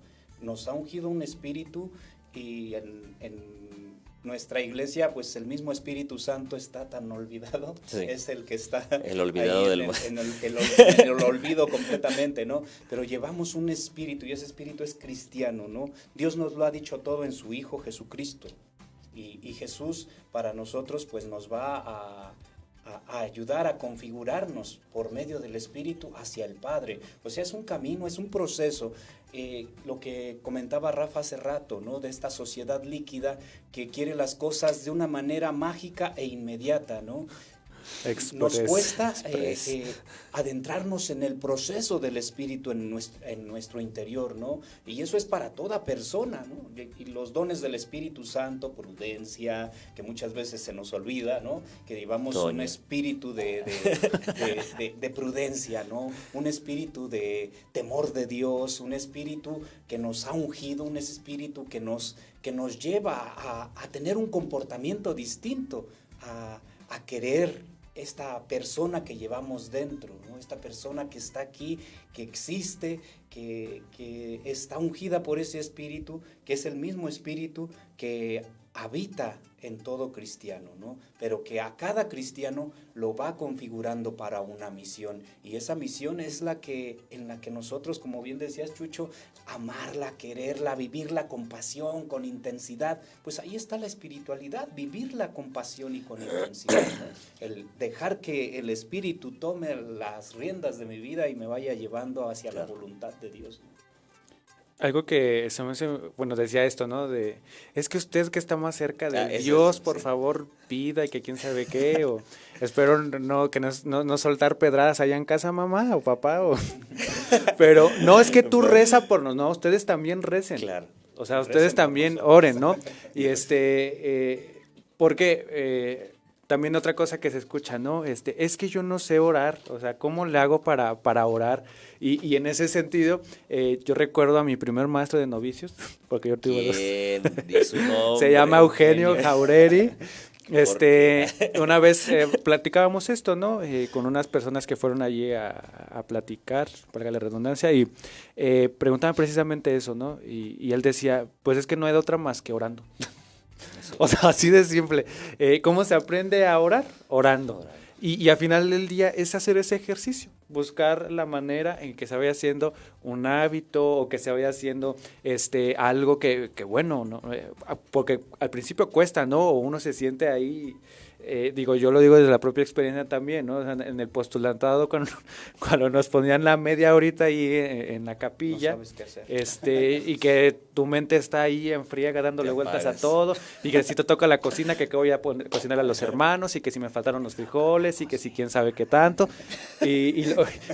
Nos ha ungido un Espíritu y en nuestra iglesia, pues el mismo Espíritu Santo está tan olvidado, sí. Es el que está el olvidado en el olvido completamente, ¿no? Pero llevamos un espíritu y ese espíritu es cristiano, ¿no? Dios nos lo ha dicho todo en su Hijo Jesucristo y Jesús para nosotros pues nos va a ayudar a configurarnos por medio del Espíritu hacia el Padre. O sea, es un camino, es un proceso. Lo que comentaba Rafa hace rato, ¿no? De esta sociedad líquida que quiere las cosas de una manera mágica e inmediata, ¿no? Nos cuesta adentrarnos en el proceso del Espíritu en nuestro interior, ¿no? Y eso es para toda persona, ¿no? Y los dones del Espíritu Santo, prudencia, que muchas veces se nos olvida, ¿no? Que llevamos un espíritu de prudencia, ¿no? Un espíritu de temor de Dios, un espíritu que nos ha ungido, un espíritu que nos lleva a tener un comportamiento distinto, a querer esta persona que llevamos dentro, ¿no? Esta persona que está aquí, que existe, que está ungida por ese espíritu, que es el mismo espíritu que habita en todo cristiano, ¿no? Pero que a cada cristiano lo va configurando para una misión, y esa misión es en la que nosotros, como bien decías, Chucho, amarla, quererla, vivirla con pasión, con intensidad, pues ahí está la espiritualidad, vivirla con pasión y con intensidad, ¿no? El dejar que el Espíritu tome las riendas de mi vida y me vaya llevando hacia la voluntad de Dios, ¿no? Algo que se me hace, bueno, decía esto, ¿no? Es que usted que está más cerca de Eso Dios, es, por sí. favor, pida y que quién sabe qué, o espero que no soltar pedradas allá en casa, mamá o papá, pero no es que tú reza por nos, no, ustedes también recen. Claro. O sea, Recen ustedes por también nosotros. oren, ¿no? Y porque también otra cosa que se escucha, ¿no? Es que yo no sé orar, o sea, ¿cómo le hago para orar? Y en ese sentido, yo recuerdo a mi primer maestro de novicios, porque yo tuve dos. ¿Quién? Di su nombre. Se llama Eugenio Jaureri. ¿Por qué? Una vez platicábamos esto, ¿no? Con unas personas que fueron allí a platicar, para la redundancia, y preguntaban precisamente eso, ¿no? Y él decía, pues es que no hay de otra más que orando. O sea, así de simple. ¿Cómo se aprende a orar? Orando. Y al final del día es hacer ese ejercicio, buscar la manera en que se vaya haciendo un hábito o que se vaya haciendo algo que bueno, ¿no? Porque al principio cuesta, ¿no? O uno se siente ahí, yo lo digo desde la propia experiencia también, ¿no? O sea, en el postulantado, cuando nos ponían la media horita ahí en la capilla, No sabes qué hacer. y que tu mente está ahí en friega dándole Te vueltas a apagas. todo, y que si te toca la cocina, que voy a cocinar a los hermanos, y que si me faltaron los frijoles, y que si quién sabe qué tanto,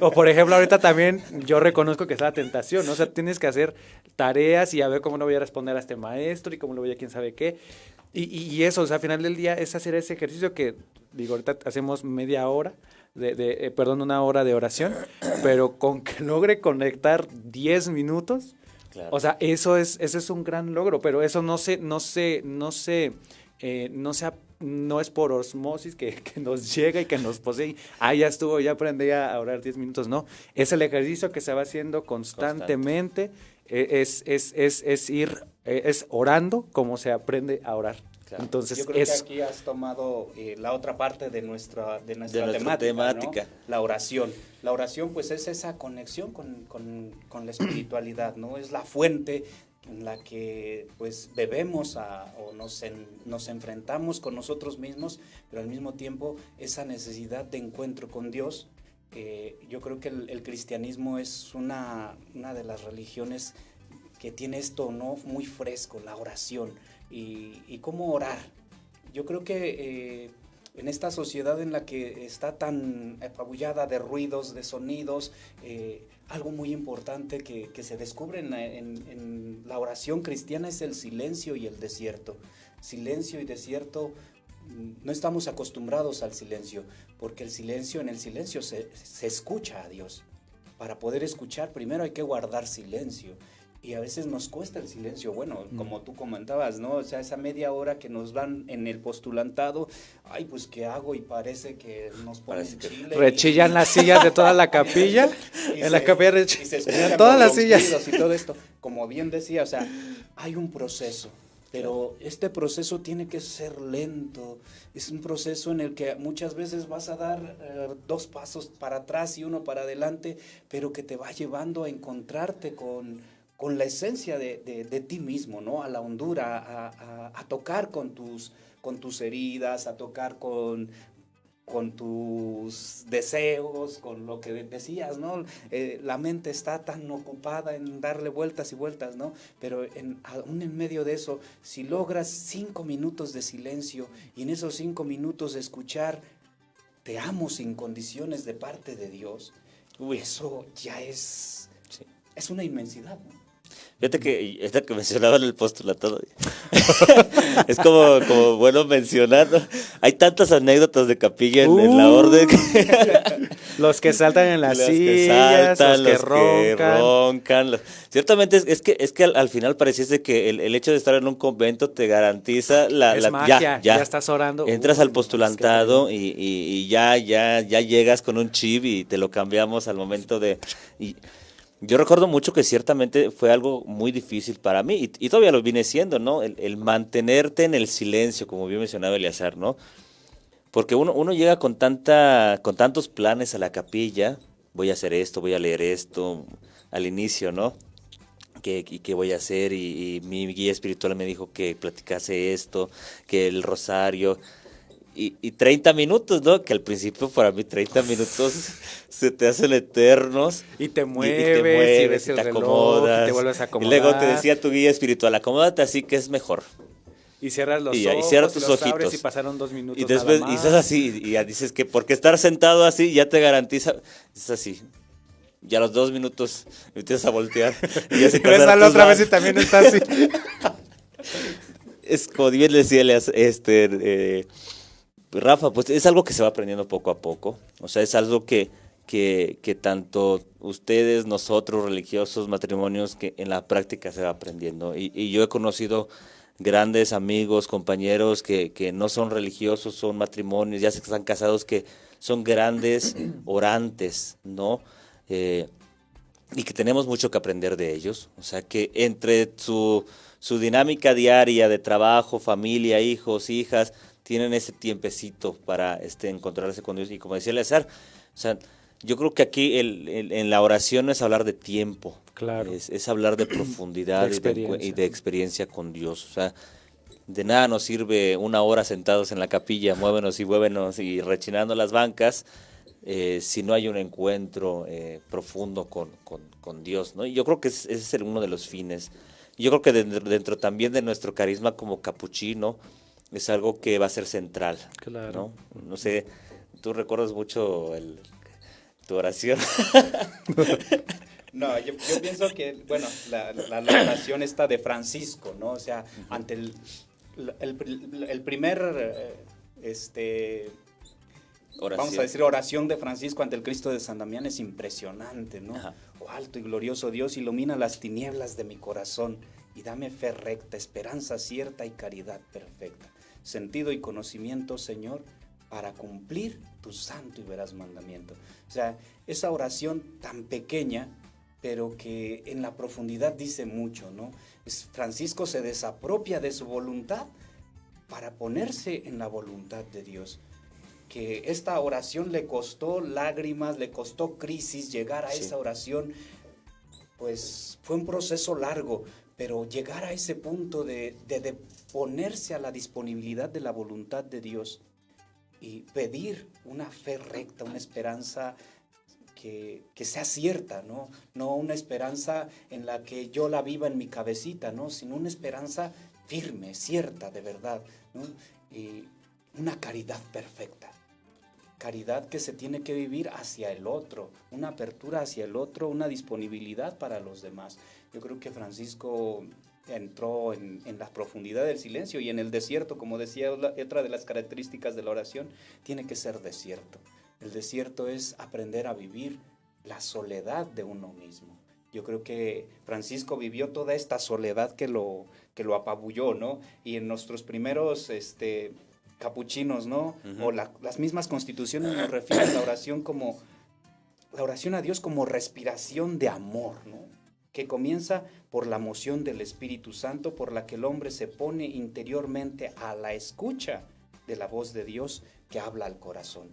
o por ejemplo ahorita también yo reconozco que es la tentación, ¿no? O sea, tienes que hacer tareas y a ver cómo no voy a responder a este maestro, y cómo le voy a quién sabe qué, y eso, o sea, al final del día es hacer ese ejercicio que, ahorita hacemos media hora, una hora de oración, pero con que logre conectar 10 minutos, Claro. o sea, ese es un gran logro, pero eso no es por osmosis que nos llega y que nos posee. Ya estuvo, ya aprendí a orar 10 minutos. No, es el ejercicio que se va haciendo constantemente. Es orando como se aprende a orar. Claro. Entonces, Yo creo que aquí has tomado la otra parte de nuestra temática, ¿no? La oración. La oración pues es esa conexión con la espiritualidad, ¿no? Es la fuente en la que pues bebemos o nos enfrentamos con nosotros mismos, pero al mismo tiempo esa necesidad de encuentro con Dios. Yo creo que el cristianismo es una de las religiones que tiene esto, ¿no? Muy fresco, la oración. Y cómo orar. Yo creo que en esta sociedad en la que está tan apabullada de ruidos, de sonidos, algo muy importante que se descubre en la oración cristiana es el silencio y el desierto. Silencio y desierto, no estamos acostumbrados al silencio, porque en el silencio se escucha a Dios. Para poder escuchar, primero hay que guardar silencio. Y a veces nos cuesta el silencio, bueno, como tú comentabas, ¿no? O sea, esa media hora que nos dan en el postulantado, ay, pues, ¿qué hago? Y parece que nos ponen chile. Rechillan las sillas de toda la capilla, en la capilla rechillan todas las sillas. Y todo esto, como bien decía, o sea, hay un proceso, pero este proceso tiene que ser lento. Es un proceso en el que muchas veces vas a dar 2 pasos para atrás y 1 para adelante, pero que te va llevando a encontrarte con la esencia de ti mismo, ¿no? A la hondura, a tocar con tus heridas, a tocar con tus deseos, con lo que decías, ¿no? La mente está tan ocupada en darle vueltas y vueltas, ¿no? Pero aún en medio de eso, si logras 5 minutos de silencio y en esos 5 minutos de escuchar, te amo sin condiciones de parte de Dios, eso ya es una inmensidad, ¿no? Fíjate que esta que mencionaban el postulantado es como bueno mencionar, ¿no? Hay tantas anécdotas de capilla en la orden. Los que saltan en las Los sillas, saltan, los que roncan. Ciertamente es que al final pareciese que el hecho de estar en un convento te garantiza magia, ya estás orando. Entras al postulantado y ya llegas con un chip y te lo cambiamos al momento de... Yo recuerdo mucho que ciertamente fue algo muy difícil para mí y todavía lo viene siendo, ¿no? El mantenerte en el silencio, como bien mencionaba Eleazar, ¿no? Porque uno llega con tantos planes a la capilla, voy a hacer esto, voy a leer esto, al inicio, ¿no? ¿Qué voy a hacer? Y mi guía espiritual me dijo que platicase esto, que el rosario... y 30 minutos, ¿no? Que al principio para mí 30 minutos se te hacen eternos. Y te mueves, y ves el te reloj, acomodas. y te vuelves a Y acomodar. luego te decía tu guía espiritual, acomódate así que es mejor. Y cierras los Y ojos, cierra tus los abres ojitos. y pasaron 2 minutos Y después, nada y más. estás así, y ya dices que porque estar sentado así ya te garantiza, es así. Ya a los 2 minutos empiezas a voltear. Y ya se Y ves a la otra vez y también está así. Es como bien decía Rafa, pues es algo que se va aprendiendo poco a poco. O sea, es algo que tanto ustedes, nosotros, religiosos, matrimonios, que en la práctica se va aprendiendo. Y yo he conocido grandes amigos, compañeros que no son religiosos, son matrimonios, ya se están casados, que son grandes orantes, ¿no? Y que tenemos mucho que aprender de ellos. O sea, que entre su dinámica diaria de trabajo, familia, hijos, hijas, tienen ese tiempecito para encontrarse con Dios. Y como decía Eleazar, o sea, yo creo que aquí en la oración no es hablar de tiempo, Claro. es hablar de profundidad y de experiencia con Dios. O sea, de nada nos sirve 1 hora sentados en la capilla, muévenos y rechinando las bancas, si no hay un encuentro profundo con Dios, ¿no? Y yo creo que ese es uno de los fines. Yo creo que dentro también de nuestro carisma como capuchino es algo que va a ser central, Claro. ¿no? No sé, tú recuerdas mucho tu oración. No, yo pienso que, bueno, la oración está de Francisco, ¿no? O sea, ante el primer, Oración. vamos a decir, oración de Francisco ante el Cristo de San Damián es impresionante, ¿no? Ajá. Oh, alto y glorioso Dios, ilumina las tinieblas de mi corazón y dame fe recta, esperanza cierta y caridad perfecta, sentido y conocimiento, Señor, para cumplir tu santo y veraz mandamiento. O sea, esa oración tan pequeña, pero que en la profundidad dice mucho, ¿no? Francisco se desapropia de su voluntad para ponerse en la voluntad de Dios. Que esta oración le costó lágrimas, le costó crisis, llegar a esa oración, pues fue un proceso largo, pero llegar a ese punto de ponerse a la disponibilidad de la voluntad de Dios y pedir una fe recta, una esperanza que sea cierta, ¿no? No una esperanza en la que yo la viva en mi cabecita, ¿no? Sino una esperanza firme, cierta, de verdad, ¿no? Y una caridad perfecta. Caridad que se tiene que vivir hacia el otro, una apertura hacia el otro, una disponibilidad para los demás. Yo creo que Francisco entró en la profundidad del silencio y en el desierto, como decía, otra de las características de la oración, tiene que ser desierto. El desierto es aprender a vivir la soledad de uno mismo. Yo creo que Francisco vivió toda esta soledad que lo apabulló, ¿no? Y en nuestros primeros capuchinos, ¿no? Uh-huh. O las mismas constituciones nos refieren a la oración a Dios como respiración de amor, ¿no? Que comienza por la moción del Espíritu Santo, por la que el hombre se pone interiormente a la escucha de la voz de Dios que habla al corazón.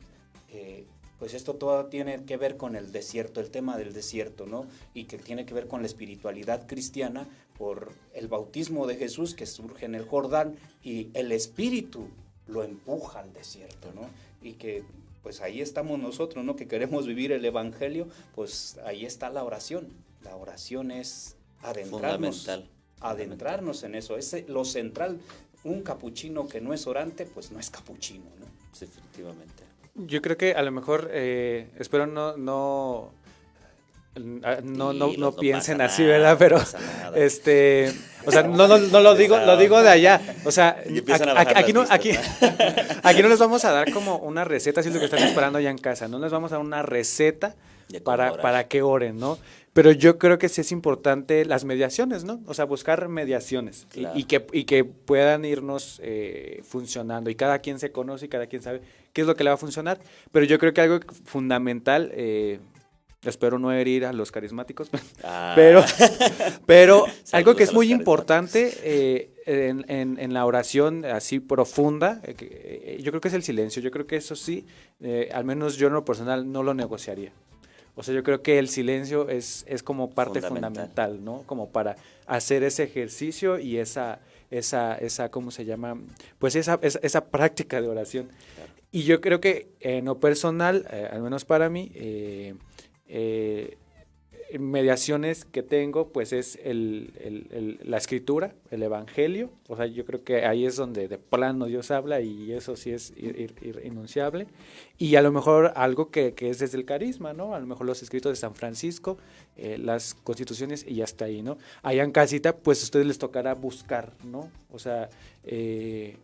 Pues esto todo tiene que ver con el desierto, el tema del desierto, ¿no? Y que tiene que ver con la espiritualidad cristiana por el bautismo de Jesús que surge en el Jordán y el Espíritu lo empuja al desierto, ¿no? Y que pues ahí estamos nosotros, ¿no? Que queremos vivir el Evangelio, pues ahí está la oración. La oración es adentrarnos en eso, es lo central. Un capuchino que no es orante, pues no es capuchino, ¿no? Sí, efectivamente. Yo creo que a lo mejor, espero no piensen así, ¿verdad? Pero, o sea, no lo digo de allá. O sea, aquí no les vamos a dar como una receta, si es lo que están esperando allá en casa. No les vamos a dar una receta para que oren, ¿no? Pero yo creo que sí es importante las mediaciones, ¿no? O sea, buscar mediaciones, claro. y que puedan irnos funcionando. Y cada quien se conoce y cada quien sabe qué es lo que le va a funcionar. Pero yo creo que algo fundamental, espero no herir a los carismáticos, pero algo que es muy importante en la oración así profunda, yo creo que es el silencio. Yo creo que eso sí, al menos yo en lo personal no lo negociaría. O sea, yo creo que el silencio es como parte fundamental, ¿no? Como para hacer ese ejercicio y esa ¿cómo se llama? Pues esa práctica de oración. Y yo creo que en lo personal, al menos para mí, mediaciones que tengo, pues es la escritura, el evangelio. O sea, yo creo que ahí es donde de plano Dios habla, y eso sí es irrenunciable. Y a lo mejor algo que es desde el carisma, ¿no? A lo mejor los escritos de San Francisco, las constituciones, y hasta ahí, ¿no? Allá en casita, pues a ustedes les tocará buscar, ¿no? O sea, ¿qué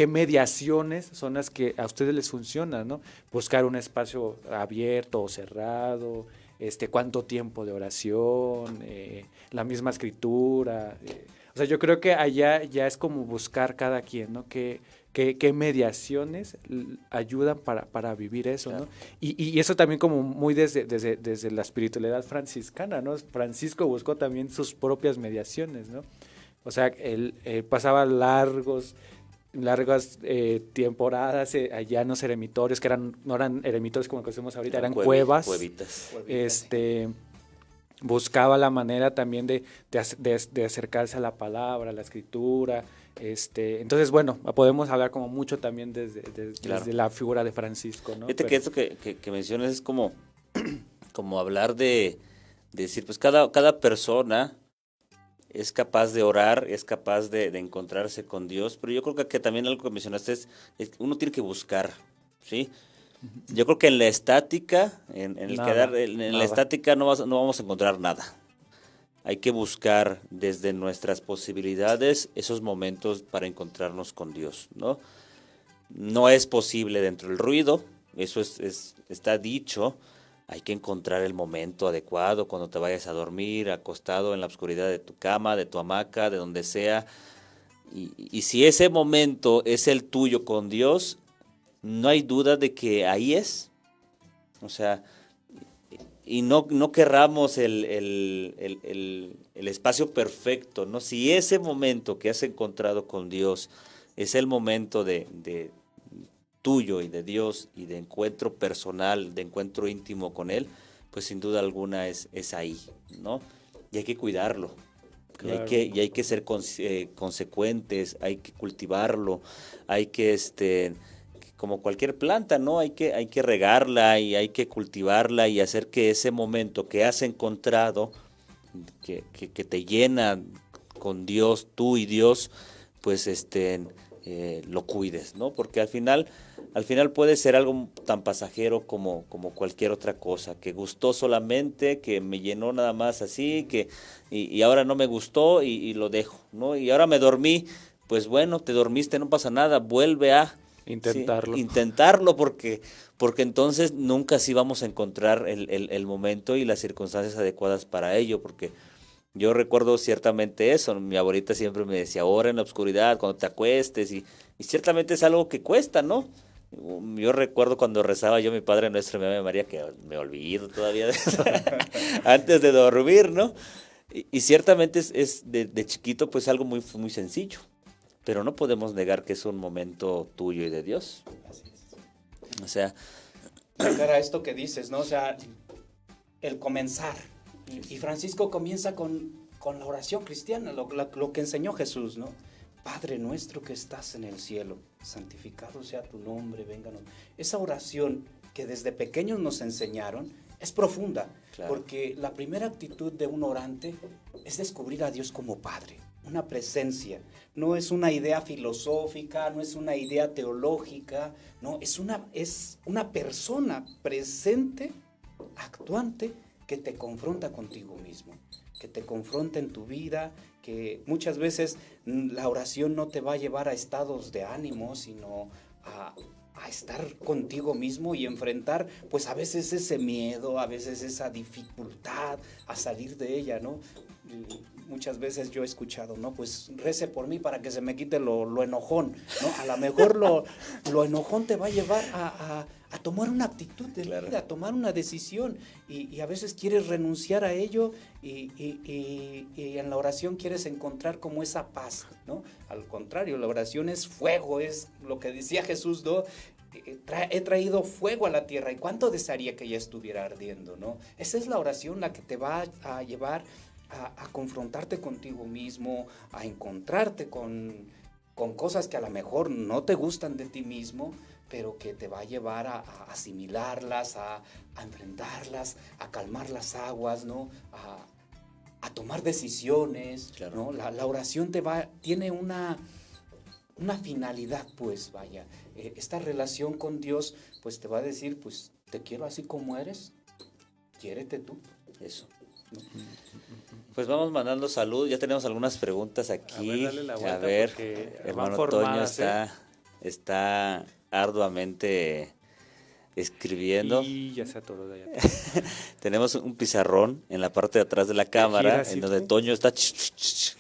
mediaciones son las que a ustedes les funcionan, ¿no? Buscar un espacio abierto o cerrado, cuánto tiempo de oración, la misma escritura. O sea, yo creo que allá ya es como buscar cada quien, ¿no? ¿Qué mediaciones ayudan para vivir eso, claro, ¿no? Y eso también como muy desde la espiritualidad franciscana, ¿no? Francisco buscó también sus propias mediaciones, ¿no? O sea, él pasaba largas temporadas allá en los eremitorios, que no eran eremitorios como conocemos ahorita, eran cuevas. Cuevitas. Buscaba la manera también de acercarse a la palabra, a la escritura. Entonces, bueno, podemos hablar como mucho también desde la figura de Francisco, ¿no? Fíjate que esto que mencionas es como hablar de decir, pues cada persona es capaz de orar, es capaz de encontrarse con Dios, pero yo creo que también algo que mencionaste es uno tiene que buscar, ¿sí? Yo creo que en la estática, en la estática no vamos a encontrar nada. Hay que buscar desde nuestras posibilidades esos momentos para encontrarnos con Dios, ¿no? No es posible dentro del ruido, eso está dicho. Hay que encontrar el momento adecuado cuando te vayas a dormir, acostado en la oscuridad de tu cama, de tu hamaca, de donde sea. Y si ese momento es el tuyo con Dios, no hay duda de que ahí es. O sea, y no querramos el espacio perfecto, ¿no? Si ese momento que has encontrado con Dios es el momento de tuyo y de Dios y de encuentro personal, de encuentro íntimo con Él, pues sin duda alguna es ahí, ¿no? Y hay que cuidarlo. Claro. Y hay que ser consecuentes, hay que cultivarlo, hay que como cualquier planta, ¿no? Hay que regarla y hay que cultivarla y hacer que ese momento que has encontrado, que te llena con Dios, tú y Dios, pues lo cuides, ¿no? Porque al final puede ser algo tan pasajero como cualquier otra cosa, que gustó solamente, que me llenó nada más así, y ahora no me gustó y lo dejo, ¿no? Y ahora me dormí, pues bueno, te dormiste, no pasa nada, vuelve a intentarlo. ¿sí? Intentarlo porque entonces nunca sí vamos a encontrar el momento y las circunstancias adecuadas para ello, porque yo recuerdo ciertamente eso. Mi abuelita siempre me decía, ora en la oscuridad, cuando te acuestes, y ciertamente es algo que cuesta, ¿no? Yo recuerdo cuando rezaba yo mi Padre Nuestro, mi Ave María, que me olvido todavía de eso, antes de dormir, ¿no? Y ciertamente es de chiquito pues algo muy, muy sencillo, pero no podemos negar que es un momento tuyo y de Dios. Así es. O sea... Era esto que dices, ¿no? O sea, el comenzar. Y Francisco comienza con la oración cristiana, lo que enseñó Jesús, ¿no? Padre nuestro que estás en el cielo, santificado sea tu nombre, vénganos. Esa oración que desde pequeños nos enseñaron es profunda, claro, porque la primera actitud de un orante es descubrir a Dios como Padre, una presencia. No es una idea filosófica, no es una idea teológica, no, es una persona presente, actuante, que te confronta contigo mismo, que te confronta en tu vida, que muchas veces la oración no te va a llevar a estados de ánimo, sino a estar contigo mismo y enfrentar, pues a veces ese miedo, a veces esa dificultad a salir de ella, ¿no? Muchas veces yo he escuchado, ¿no? Pues rece por mí para que se me quite lo enojón, ¿no? A lo mejor lo enojón te va a llevar a tomar una actitud de vida, a tomar una decisión, y a veces quieres renunciar a ello y en la oración quieres encontrar como esa paz, ¿no? Al contrario, la oración es fuego, es lo que decía Jesús, ¿no? He traído fuego a la tierra, ¿y cuánto desearía que ya estuviera ardiendo, ¿no? Esa es la oración la que te va a llevar a confrontarte contigo mismo, a encontrarte con cosas que a lo mejor no te gustan de ti mismo, pero que te va a llevar a asimilarlas, a enfrentarlas, a calmar las aguas, ¿no? A tomar decisiones, claro. ¿no? La oración tiene una finalidad, pues vaya, esta relación con Dios, pues te va a decir, pues te quiero así como eres, quiérete tú. Eso. Pues vamos mandando salud, ya tenemos algunas preguntas aquí. A ver, dale la vuelta, a ver, porque hermano van Toño formadas, está arduamente escribiendo. Y ya se atoró de allá. Tenemos un pizarrón en la parte de atrás de la cámara, así, en donde ¿sí? Toño está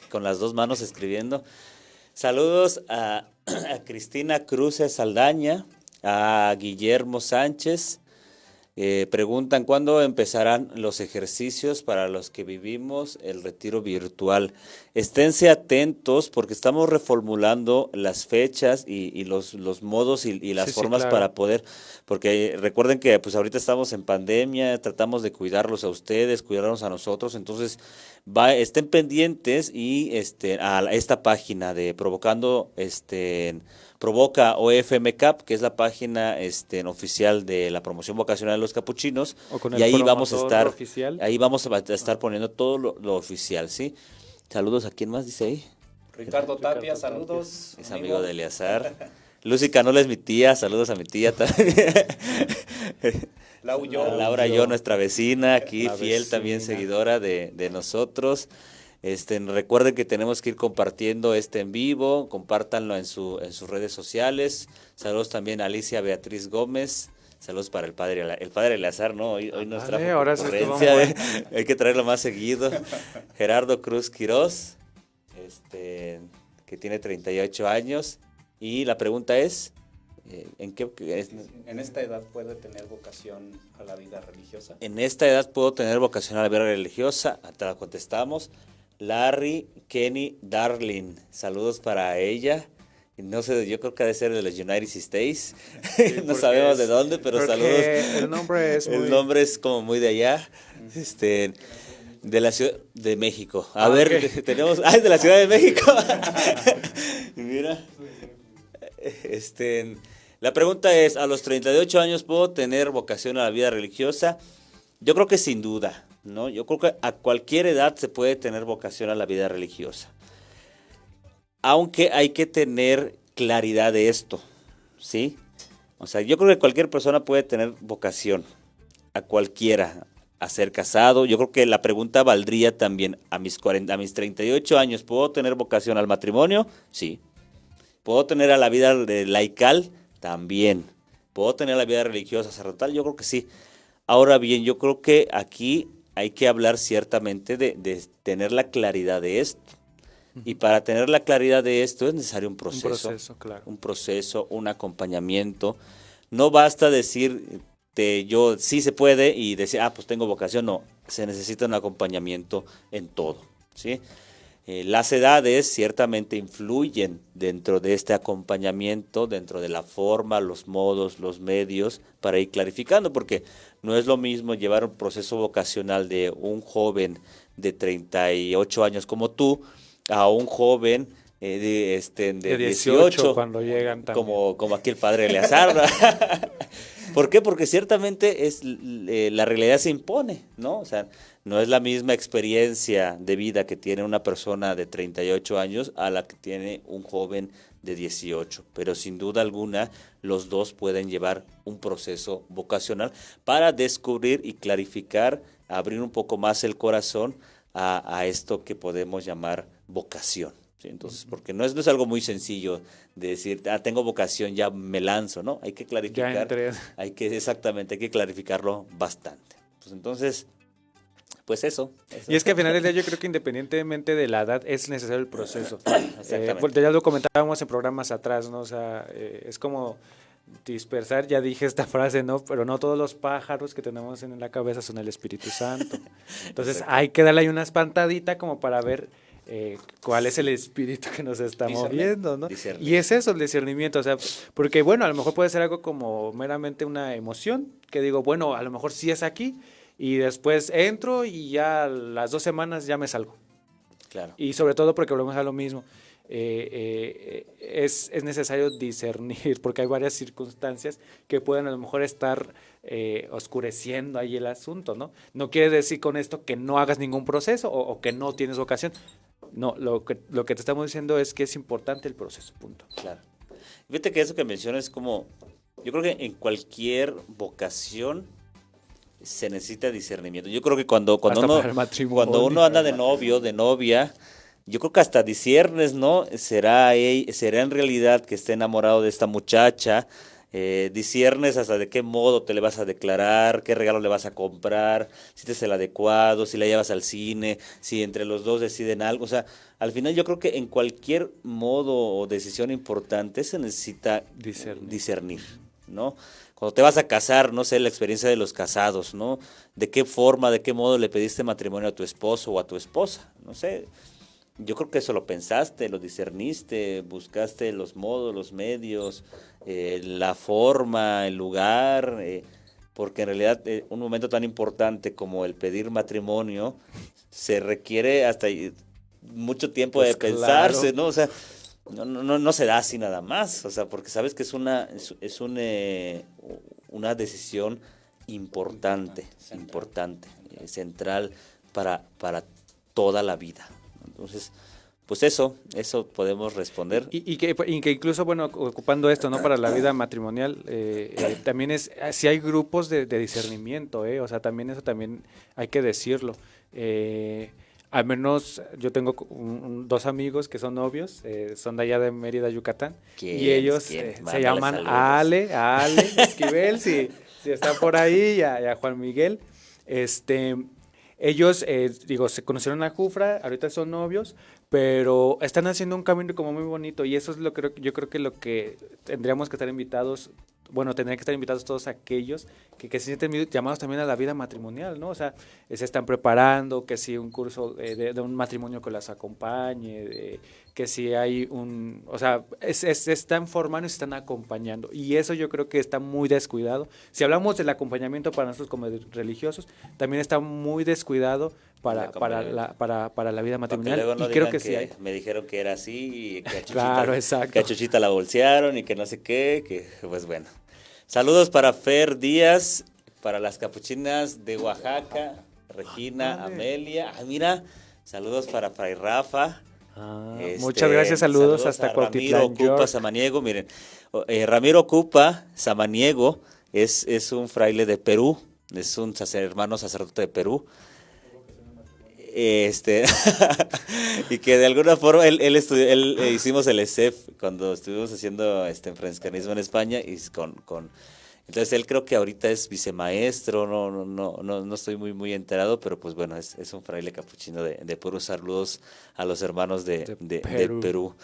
con las dos manos escribiendo. Saludos a Cristina Cruces Saldaña, a Guillermo Sánchez. Preguntan, ¿cuándo empezarán los ejercicios para los que vivimos el retiro virtual? Esténse atentos porque estamos reformulando las fechas y los modos y las formas claro. para poder, porque recuerden que pues ahorita estamos en pandemia, tratamos de cuidarlos a ustedes, cuidarnos a nosotros, entonces estén pendientes y a esta página de Provoca OFMCAP, que es la página oficial de la promoción vocacional de los capuchinos, y ahí vamos a estar oficial. ahí vamos a estar poniendo todo lo oficial, ¿sí? Saludos a quién más dice ahí. Ricardo Tapia, saludos. Es amigo de Eleazar. Lucy Canola es mi tía, saludos a mi tía también. Laura Yo, nuestra vecina, aquí La fiel vecina. también seguidora de nosotros. Recuerden que tenemos que ir compartiendo en vivo, compártanlo en sus redes sociales. Saludos también a Alicia Beatriz Gómez. Saludos para el padre Eleazar, ¿no? Hoy nos trajo ahora sí concurrencia, hay que traerlo más seguido. Gerardo Cruz Quirós, que tiene 38 años. Y la pregunta es, ¿en qué es? ¿En esta edad puede tener vocación a la vida religiosa? En esta edad puedo tener vocación a la vida religiosa, te la contestamos. Larry Kenny Darling, saludos para ella. No sé, yo creo que ha de ser de los United States. Sí, no sabemos de dónde, pero saludos. El nombre es El nombre es como muy de allá. De la Ciudad de México. A ver, okay. Tenemos. ¡Ah, es de la Ciudad de México! Mira. La pregunta es: ¿a los 38 años puedo tener vocación a la vida religiosa? Yo creo que sin duda, ¿no? Yo creo que a cualquier edad se puede tener vocación a la vida religiosa. Aunque hay que tener claridad de esto, ¿sí? O sea, yo creo que cualquier persona puede tener vocación, a cualquiera, a ser casado. Yo creo que la pregunta valdría también a mis 38 años, ¿puedo tener vocación al matrimonio? Sí. ¿Puedo tener a la vida laical? También. ¿Puedo tener a la vida religiosa sacerdotal? Yo creo que sí. Ahora bien, yo creo que aquí hay que hablar ciertamente de tener la claridad de esto. Y para tener la claridad de esto es necesario un proceso. Un proceso, claro. Un proceso, un acompañamiento. No basta decir, yo sí se puede y decir, pues tengo vocación. No, se necesita un acompañamiento en todo, ¿sí? Las edades ciertamente influyen dentro de este acompañamiento, dentro de la forma, los modos, los medios, para ir clarificando, porque no es lo mismo llevar un proceso vocacional de un joven de 38 años como tú, a un joven de 18 cuando llegan también. Como aquí el padre Eleazar. ¿Por qué? Porque ciertamente la realidad se impone, ¿no? O sea, no es la misma experiencia de vida que tiene una persona de 38 años a la que tiene un joven de 18, pero sin duda alguna los dos pueden llevar un proceso vocacional para descubrir y clarificar, abrir un poco más el corazón a esto que podemos llamar vocación. ¿Sí? Entonces, porque no es algo muy sencillo de decir, tengo vocación, ya me lanzo, ¿no? Hay que clarificar, hay que clarificarlo bastante. Pues entonces, pues eso. Y es que al final del día yo creo que independientemente de la edad es necesario el proceso. Exactamente. Ya lo comentábamos en programas atrás, ¿no? O sea, es como dispersar, ya dije esta frase, ¿no? Pero no todos los pájaros que tenemos en la cabeza son el Espíritu Santo. Entonces hay que darle ahí una espantadita como para ver cuál es el espíritu que nos está moviendo, ¿no? Y es eso, el discernimiento, o sea, porque bueno, a lo mejor puede ser algo como meramente una emoción, que digo, bueno, a lo mejor sí es aquí, y después entro y ya a las 2 semanas ya me salgo. Claro. Y sobre todo porque volvemos a lo mismo. Es necesario discernir porque hay varias circunstancias que pueden a lo mejor estar oscureciendo ahí el asunto, ¿no? No quiere decir con esto que no hagas ningún proceso o que no tienes vocación. No, lo que te estamos diciendo es que es importante el proceso, punto. Claro. Fíjate que eso que mencionas es como, yo creo que en cualquier vocación se necesita discernimiento. Yo creo que cuando uno anda de novio, de novia, yo creo que hasta disiernes, ¿no? Será en realidad que esté enamorado de esta muchacha, disiernes hasta de qué modo te le vas a declarar, qué regalo le vas a comprar, si este es el adecuado, si la llevas al cine, si entre los dos deciden algo. O sea, al final yo creo que en cualquier modo o decisión importante se necesita discernir, ¿no? Cuando te vas a casar, no sé, la experiencia de los casados, ¿no? De qué forma, de qué modo le pediste matrimonio a tu esposo o a tu esposa, no sé. Yo creo que eso lo pensaste, lo discerniste, buscaste los modos, los medios, la forma, el lugar, porque en realidad un momento tan importante como el pedir matrimonio se requiere hasta mucho tiempo pues de pensarse, claro. ¿no? O sea, no se da así nada más, o sea, porque sabes que es una decisión importante, central para toda la vida. Entonces, pues eso podemos responder. Y que incluso, bueno, ocupando esto, ¿no? Para la vida matrimonial, también si hay grupos de discernimiento, o sea, también eso también hay que decirlo. Al menos yo tengo 2 amigos que son novios, son de allá de Mérida, Yucatán, y ellos se llaman Ale Esquivel, si están por ahí, y a Juan Miguel. Ellos, se conocieron a Jufra, ahorita son novios, pero están haciendo un camino como muy bonito y eso es yo creo que lo que tendríamos que estar invitados, bueno, tendrían que estar invitados todos aquellos que se sienten llamados también a la vida matrimonial, ¿no? O sea, se están preparando, que si un curso de un matrimonio que las acompañe, que si hay o sea, se están formando y se están acompañando y eso yo creo que está muy descuidado. Si hablamos del acompañamiento para nosotros como religiosos, también está muy descuidado para la vida matrimonial Luego no y creo que sí hay. me dijeron que era así y que Claro, exacto. que a Chuchita la bolsearon y que no sé qué, que pues bueno. Saludos para Fer Díaz, para las capuchinas de Oaxaca, Regina, Amelia. Ah, mira, saludos para Fray Rafa. Muchas gracias, saludos hasta Ramiro Cuautitlán, Ocupa York. Samaniego, miren, Ramiro Ocupa Samaniego es un fraile de Perú, es un hermano sacerdote de Perú. Y que de alguna forma hicimos el ESEF cuando estuvimos haciendo franciscanismo en España y entonces él creo que ahorita es vicemaestro, no estoy muy enterado, pero pues bueno, es un fraile capuchino de Perú. Saludos a los hermanos de Perú.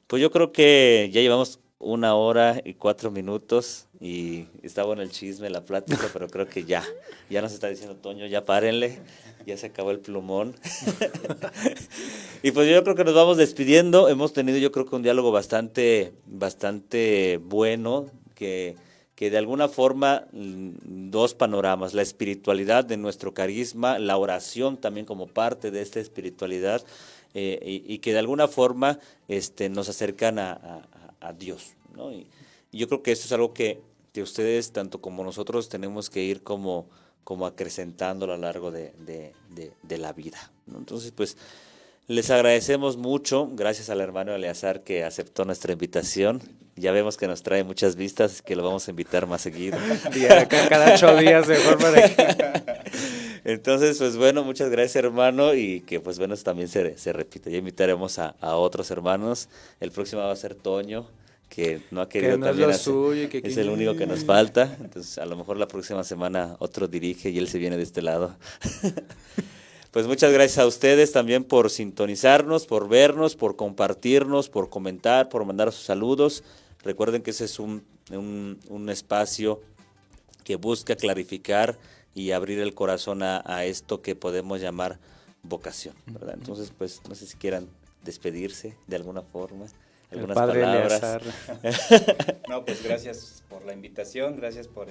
Pues yo creo que ya llevamos 1 hora y 4 minutos y está bueno el chisme, la plática, pero creo que ya nos está diciendo Toño, ya párenle, ya se acabó el plumón. Y pues yo creo que nos vamos despidiendo. Hemos tenido yo creo que un diálogo bastante bueno, que de alguna forma 2 panoramas, la espiritualidad de nuestro carisma, la oración también como parte de esta espiritualidad, y que de alguna forma nos acercan a Dios, ¿no? Y yo creo que eso es algo que ustedes, tanto como nosotros, tenemos que ir como acrecentando a lo largo de la vida, ¿no? Entonces, pues, les agradecemos mucho, gracias al hermano Eleazar que aceptó nuestra invitación. Ya vemos que nos trae muchas vistas, que lo vamos a invitar más seguido. Cada 8 días de forma de... Entonces, pues bueno, muchas gracias, hermano, y que pues bueno, eso también se repite. Ya invitaremos a otros hermanos. El próximo va a ser Toño, que no ha querido no también es suyo, es el único que nos falta. Entonces, a lo mejor la próxima semana otro dirige y él se viene de este lado. Pues muchas gracias a ustedes también por sintonizarnos, por vernos, por compartirnos, por comentar, por mandar sus saludos. Recuerden que ese es un espacio que busca clarificar y abrir el corazón a esto que podemos llamar vocación, ¿verdad? Entonces, pues, no sé si quieran despedirse de alguna forma, algunas palabras. No, pues gracias por la invitación, gracias por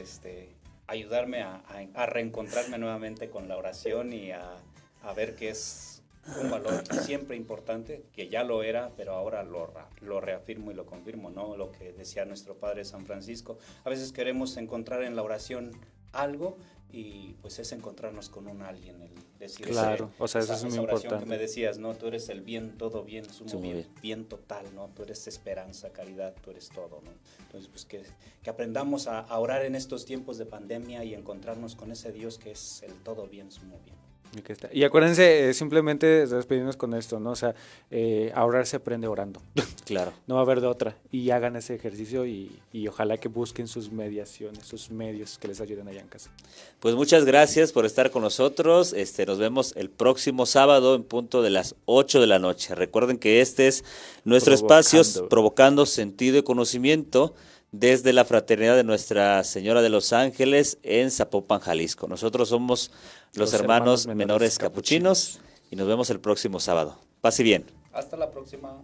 ayudarme a reencontrarme nuevamente con la oración y a ver que es un valor siempre importante, que ya lo era, pero ahora lo reafirmo y lo confirmo, ¿no? Lo que decía nuestro Padre San Francisco. A veces queremos encontrar en la oración algo y pues es encontrarnos con un alguien, el decir claro, o sea, eso es muy esa oración importante. que me decías, ¿no? Tú eres el bien, todo bien, sumo bien. bien, bien total, ¿no? Tú eres esperanza, caridad, tú eres todo, ¿no? Entonces, pues que aprendamos a orar en estos tiempos de pandemia y encontrarnos con ese Dios que es el todo bien, sumo bien. Y acuérdense, simplemente despedirnos con esto, ¿no? O sea, a orar se aprende orando. Claro. No va a haber de otra. Y hagan ese ejercicio y ojalá que busquen sus mediaciones, sus medios que les ayuden allá en casa. Pues muchas gracias por estar con nosotros. Nos vemos el próximo sábado en punto de las 8 de la noche. Recuerden que este es nuestro espacio Provocando Sentido y Conocimiento desde la Fraternidad de Nuestra Señora de los Ángeles en Zapopan, Jalisco. Nosotros somos los hermanos menores capuchinos y nos vemos el próximo sábado. Pase bien. Hasta la próxima.